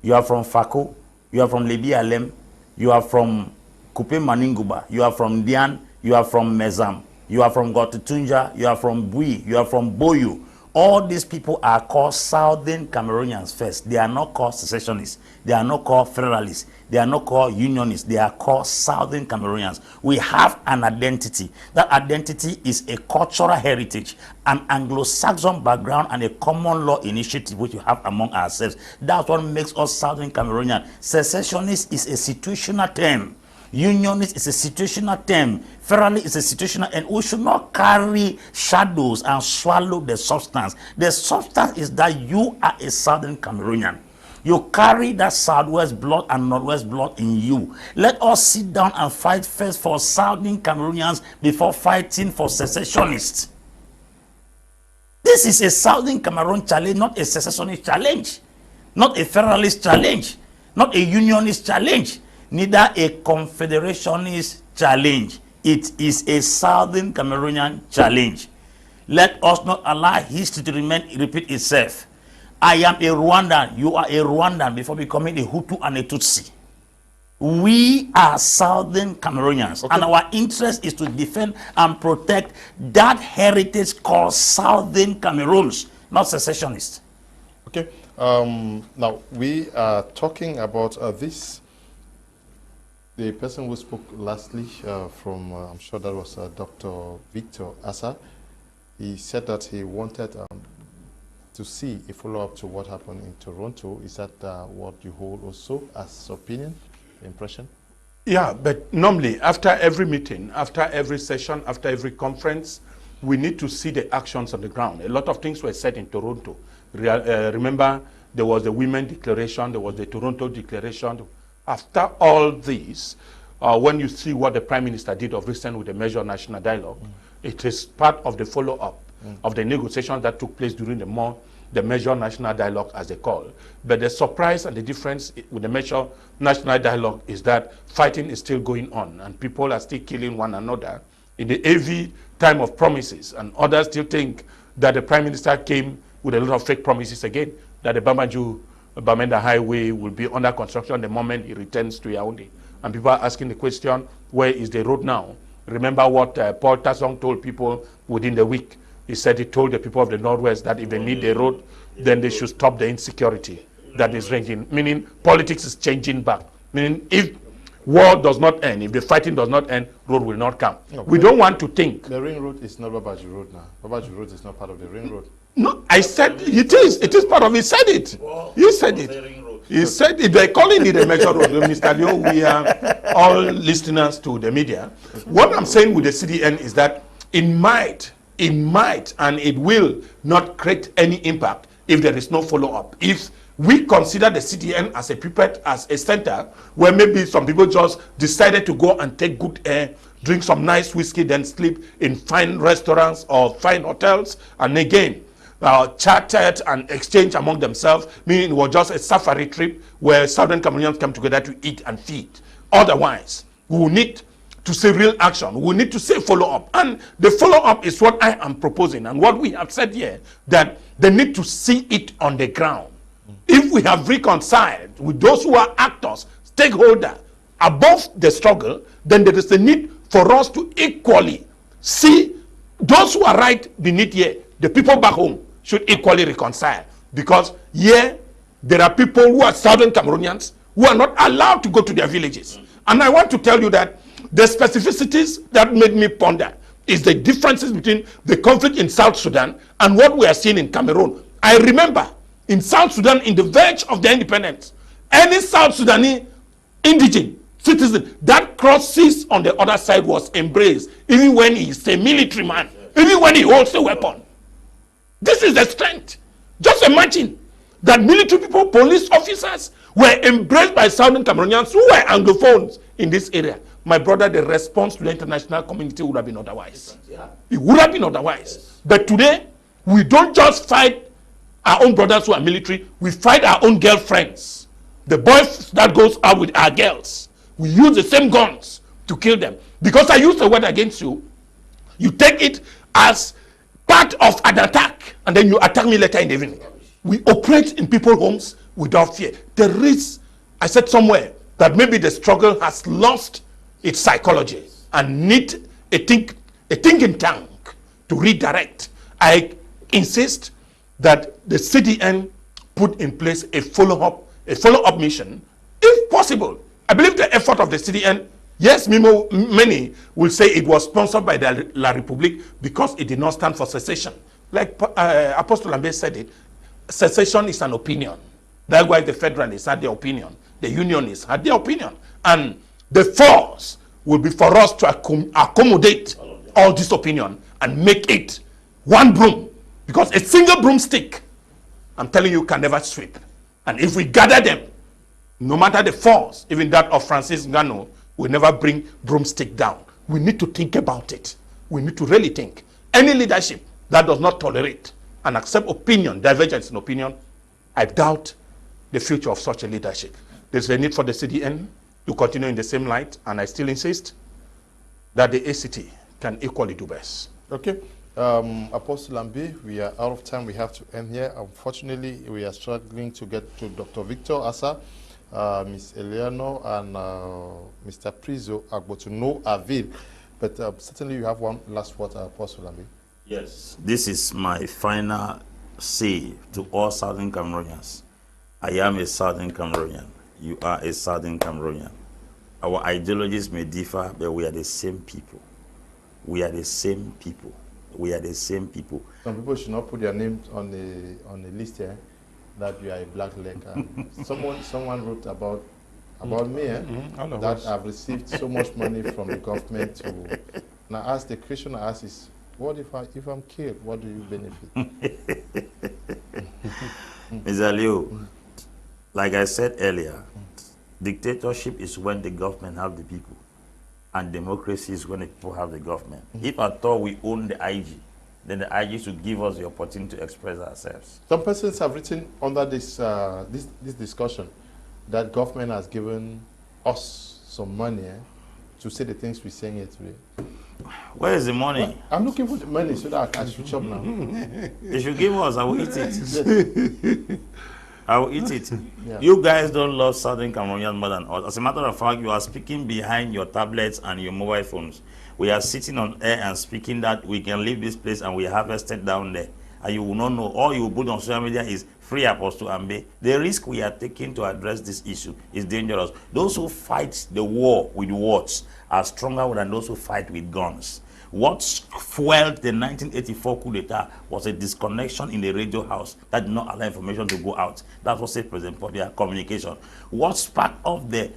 you are from Fako, you are from Lebi Alem, you are from Kupe Maninguba, you are from Dian, you are from Mezam, you are from Gotutunja, you are from Bui, you are from Boyu. All these people are called Southern Cameroonians first. They are not called secessionists. They are not called federalists. They are not called unionists. They are called Southern Cameroonians. We have an identity. That identity is a cultural heritage, an Anglo-Saxon background, and a common law initiative which we have among ourselves. That's what makes us Southern Cameroonian. Secessionist is a situational term. Unionist is a situational term. Federalist is a situational, and we should not carry shadows and swallow the substance. The substance is that you are a Southern Cameroonian. You carry that Southwest blood and Northwest blood in you. Let us sit down and fight first for Southern Cameroonians before fighting for secessionists. This is a Southern Cameroon challenge, not a secessionist challenge, not a federalist challenge, not a unionist challenge, neither a confederationist challenge. It is a Southern Cameroonian challenge. Let us not allow history to repeat itself. I am a Rwandan, you are a Rwandan before becoming a Hutu and a Tutsi. We are Southern Cameroonians, and our interest is to defend and protect that heritage called Southern Cameroons, not secessionists. Okay, now we are talking about this. The person who spoke lastly from, I'm sure that was Dr. Victor Asa, he said that he wanted to see a follow-up to what happened in Toronto. Is that what you hold also as opinion, impression? Yeah, but normally after every meeting, after every session, after every conference, we need to see the actions on the ground. A lot of things were said in Toronto. Remember, there was the Women Declaration, there was the Toronto Declaration. After all these, when you see what the Prime Minister did of recent with the Measure National Dialogue, it is part of the follow-up of the negotiations that took place during the Measure National Dialogue, as they call. But the surprise and the difference with the Measure National Dialogue is that fighting is still going on and people are still killing one another in the AV time of promises, and others still think that the Prime Minister came with a lot of fake promises again, that the Bamenda Highway will be under construction the moment he returns to Yaoundé. And people are asking the question, where is the road now? Remember what Paul Tassong told people within the week. He said he told the people of the Northwest that if they need the road, then they should stop the insecurity that is raging. Meaning politics is changing back. Meaning if war does not end, if the fighting does not end, road will not come. No, we don't want to think. The ring road is not Babaji Road now. Babaji Road is not part of the ring road. No, I said it is. It is part of it. He said it. You said it. He said it. They're calling it a measure road. Mr. Leo, we are all listeners to the media. What I'm saying with the CDN is that it might and it will not create any impact if there is no follow-up. If we consider the CDN as a pipette, as a center where maybe some people just decided to go and take good air, drink some nice whiskey, then sleep in fine restaurants or fine hotels, and again chatted and exchange among themselves, meaning it was just a safari trip where Southern Cameroonians come together to eat and feed. Otherwise, we will need to see real action. We need to say follow-up. And the follow-up is what I am proposing and what we have said here, that they need to see it on the ground. If we have reconciled with those who are actors, stakeholders, above the struggle, then there is a need for us to equally see those who are right beneath here. The people back home should equally reconcile. Because here, there are people who are Southern Cameroonians who are not allowed to go to their villages. And I want to tell you that the specificities that made me ponder is the differences between the conflict in South Sudan and what we are seeing in Cameroon. I remember in South Sudan, in the verge of their independence, any South Sudanese indigent citizen that crosses on the other side was embraced, even when he is a military man, even when he holds a weapon. This is the strength. Just imagine that military people, police officers were embraced by Southern Cameroonians who were Anglophones in this area. My brother, the response to the international community would have been otherwise. It would have been otherwise. But today, we don't just fight our own brothers who are military, we fight our own girlfriends. The boys that goes out with our girls. We use the same guns to kill them. Because I use the word against you, you take it as part of an attack, and then you attack me later in the evening. We operate in people's homes without fear. There is, I said somewhere, that maybe the struggle has lost its psychology and need a thinking tank to redirect. I insist that the CDN put in place a follow-up mission, if possible. I believe the effort of the CDN, yes, many will say it was sponsored by the La République because it did not stand for secession. Like Apostle Ambe said it, secession is an opinion. Likewise, the Federalists had their opinion. The Unionists had their opinion. And the force will be for us to accommodate all this opinion and make it one broom. Because a single broomstick, I'm telling you, can never sweep. And if we gather them, no matter the force, even that of Francis Ngannou, will never bring broomstick down. We need to think about it. We need to really think. Any leadership that does not tolerate and accept opinion, divergence in opinion, I doubt the future of such a leadership. There's a need for the CDN to continue in the same light, and I still insist that the ACT can equally do best. Okay. Apostle Ambe, we are out of time. We have to end here. Unfortunately, we are struggling to get to Dr. Victor Asa, Ms. Eleanor, and Mr. Prizo Agbo to no avail. But certainly you have one last word, Apostle Ambe. Yes, this is my final say to all Southern Cameroonians. I am a Southern Cameroonian. You are a Southern Cameroonian. Our ideologies may differ, but we are the same people. We are the same people. We are the same people. Some people should not put their names on the list here that you are a black leg. Someone wrote about About me, that us. I've received so much money from the government to. Now, ask the question I ask is, what if I'm killed? What do you benefit? Mr. Leo, like I said earlier, dictatorship is when the government have the people, and democracy is when the people have the government. If at all we own the IG, then the IG should give us the opportunity to express ourselves. Some persons have written under this this discussion that government has given us some money to say the things we're saying here today. Where is the money? Well, I'm looking for the money so that I can switch up now. They should give us, I will eat it. Yes. I will eat it. Yeah. You guys don't love Southern Cameroonians more than us. As a matter of fact, you are speaking behind your tablets and your mobile phones. We are sitting on air and speaking that we can leave this place and we harvested down there. And you will not know. All you will put on social media is free Apostle Ambe. The risk we are taking to address this issue is dangerous. Those who fight the war with words are stronger than those who fight with guns. What fueled the 1984 coup d'etat was a disconnection in the radio house that did not allow information to go out. That was said President Pobia, communication. What sparked off the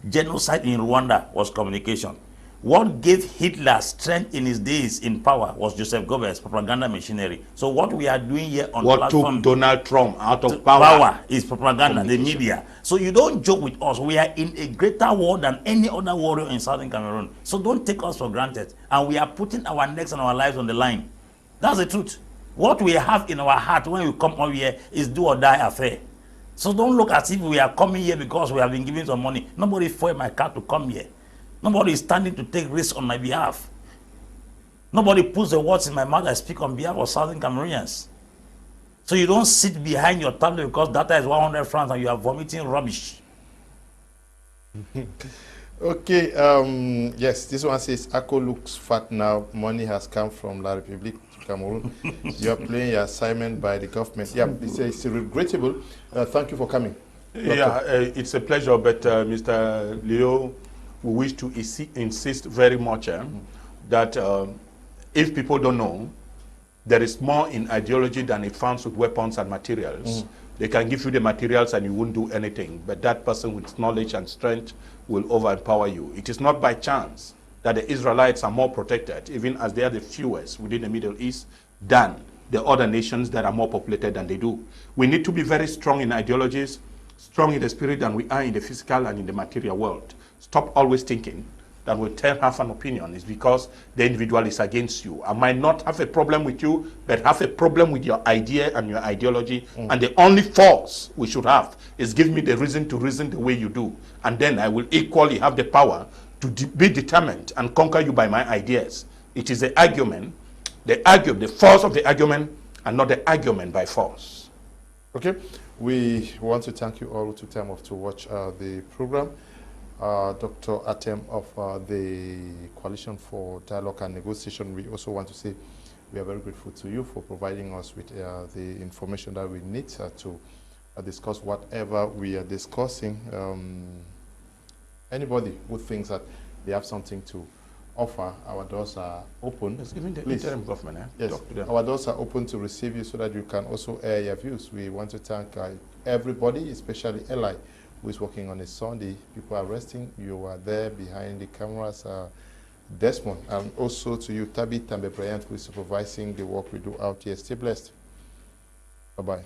genocide in Rwanda was communication. What gave Hitler strength in his days in power was Joseph Goebbels' propaganda machinery. So what we are doing here on what platform took Donald Trump out of power is propaganda, the media. So you don't joke with us. We are in a greater war than any other warrior in Southern Cameroon. So don't take us for granted. And we are putting our necks and our lives on the line. That's the truth. What we have in our heart when we come over here is do or die affair. So don't look as if we are coming here because we have been given some money. Nobody foiled my car to come here. Nobody is standing to take risks on my behalf. Nobody puts the words in my mouth I speak on behalf of Southern Cameroonians. So you don't sit behind your tablet because data is 100 francs and you are vomiting rubbish. Okay, yes, this one says, Ako looks fat now. Money has come from La République to Cameroon. You are playing your assignment by the government. Yeah, it's regrettable. Thank you for coming. Yeah, it's a pleasure, but Mr. Leo, we wish to insist very much that if people don't know, there is more in ideology than it finds with weapons and materials. They can give you the materials and you won't do anything, but that person with knowledge and strength will overpower you. It is not by chance that the Israelites are more protected, even as they are the fewest within the Middle East, than the other nations that are more populated than they do. We need to be very strong in ideologies, strong in the spirit than we are in the physical and in the material world. Stop always thinking that we have an opinion is because the individual is against you. I might not have a problem with you, but have a problem with your idea and your ideology. And the only force we should have is give me the reason to reason the way you do. And then I will equally have the power to be determined and conquer you by my ideas. It is the argument, the force of the argument, and not the argument by force. Okay, we want to thank you all who took time off to watch the program. Dr. Atem of the Coalition for Dialogue and Negotiation, we also want to say we are very grateful to you for providing us with the information that we need to discuss whatever we are discussing. Anybody who thinks that they have something to offer, our doors are open. Yes, even the Please. interim government, Yes, talk to them. our doors are open to receive you so that you can also air your views. We want to thank everybody, especially Eli, who is working on a Sunday. People are resting. You are there behind the cameras. Desmond, and also to you, Tabi Tambe Bryant, who is supervising the work we do out here. Stay blessed. Bye-bye.